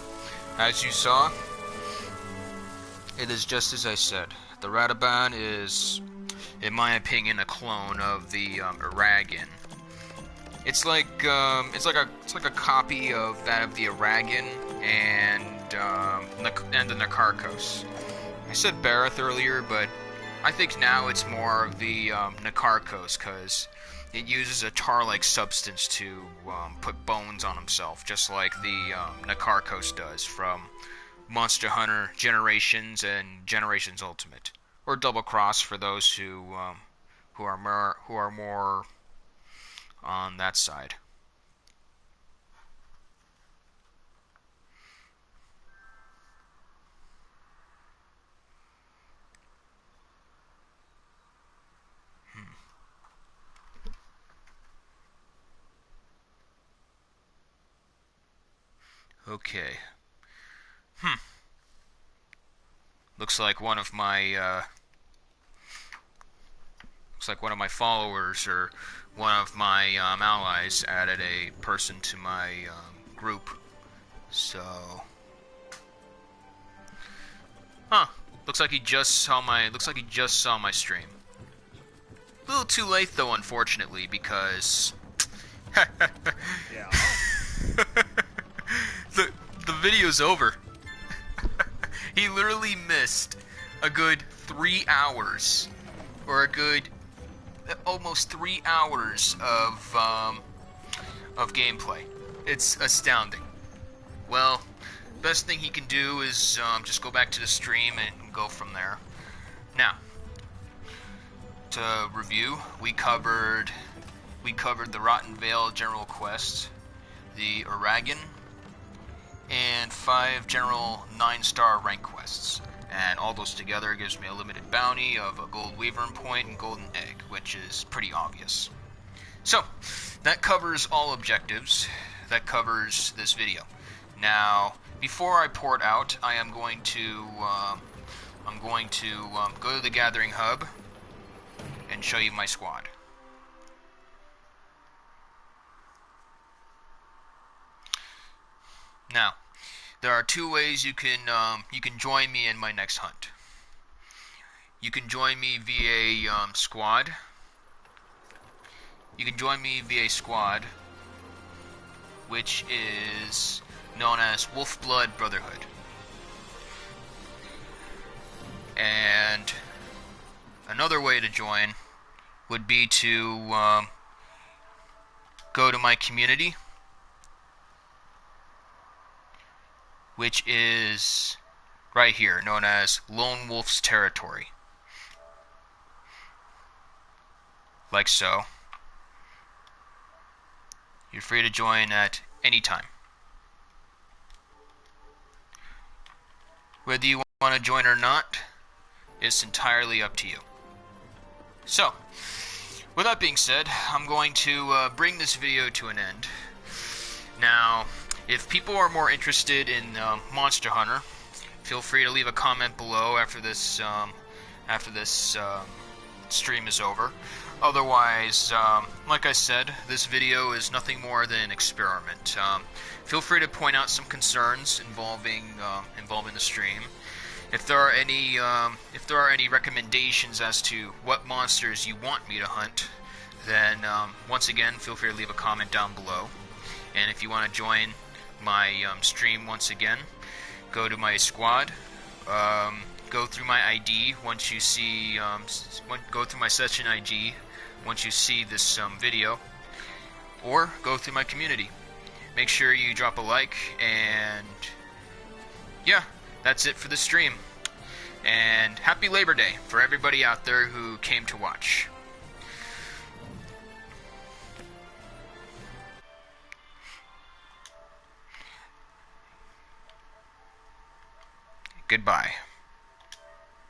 as you saw, it is just as I said. The Radaban is, in my opinion, a clone of the Aragon. It's like a copy of that of the Aragon and the Nakarkos. I said Bareth earlier, but I think now it's more of the Nakarkos, because it uses a tar-like substance to put bones on himself, just like the Nakarkos does from Monster Hunter Generations and Generations Ultimate, or Double Cross for those who are more on that side. Okay. Looks like one of my followers or one of my allies added a person to my group. So, looks like he just saw my stream. A little too late though, unfortunately, because Yeah. the video's over. He literally missed a good 3 hours, or a good almost 3 hours of gameplay. It's astounding. Well, best thing he can do is just go back to the stream and go from there. Now, to review, we covered the Rotten Vale General Quest, the Aragon, and 5 general 9-star rank quests. And all those together gives me a limited bounty of a gold Wyvern point and golden egg, which is pretty obvious. So, that covers all objectives. That covers this video. Now, before I port out, I am going to go to the Gathering Hub and show you my squad. Now, there are 2 ways you can join me in my next hunt. You can join me via squad. You can join me via squad, which is known as Wolfblood Brotherhood. And another way to join would be to go to my community, which is right here, known as Lone Wolf's Territory. Like so. You're free to join at any time. Whether you want to join or not, it's entirely up to you. So, with that being said, I'm going to bring this video to an end. Now, if people are more interested in Monster Hunter, feel free to leave a comment below after this stream is over. Otherwise, like I said, this video is nothing more than an experiment. Feel free to point out some concerns involving the stream. If there are any recommendations as to what monsters you want me to hunt, then once again, feel free to leave a comment down below. And if you want to join my stream once again, go to my squad, go through my ID once you see, go through my session ID once you see this video, or go through my community. Make sure you drop a like, and yeah, that's it for the stream. And happy Labor Day for everybody out there who came to watch. Goodbye.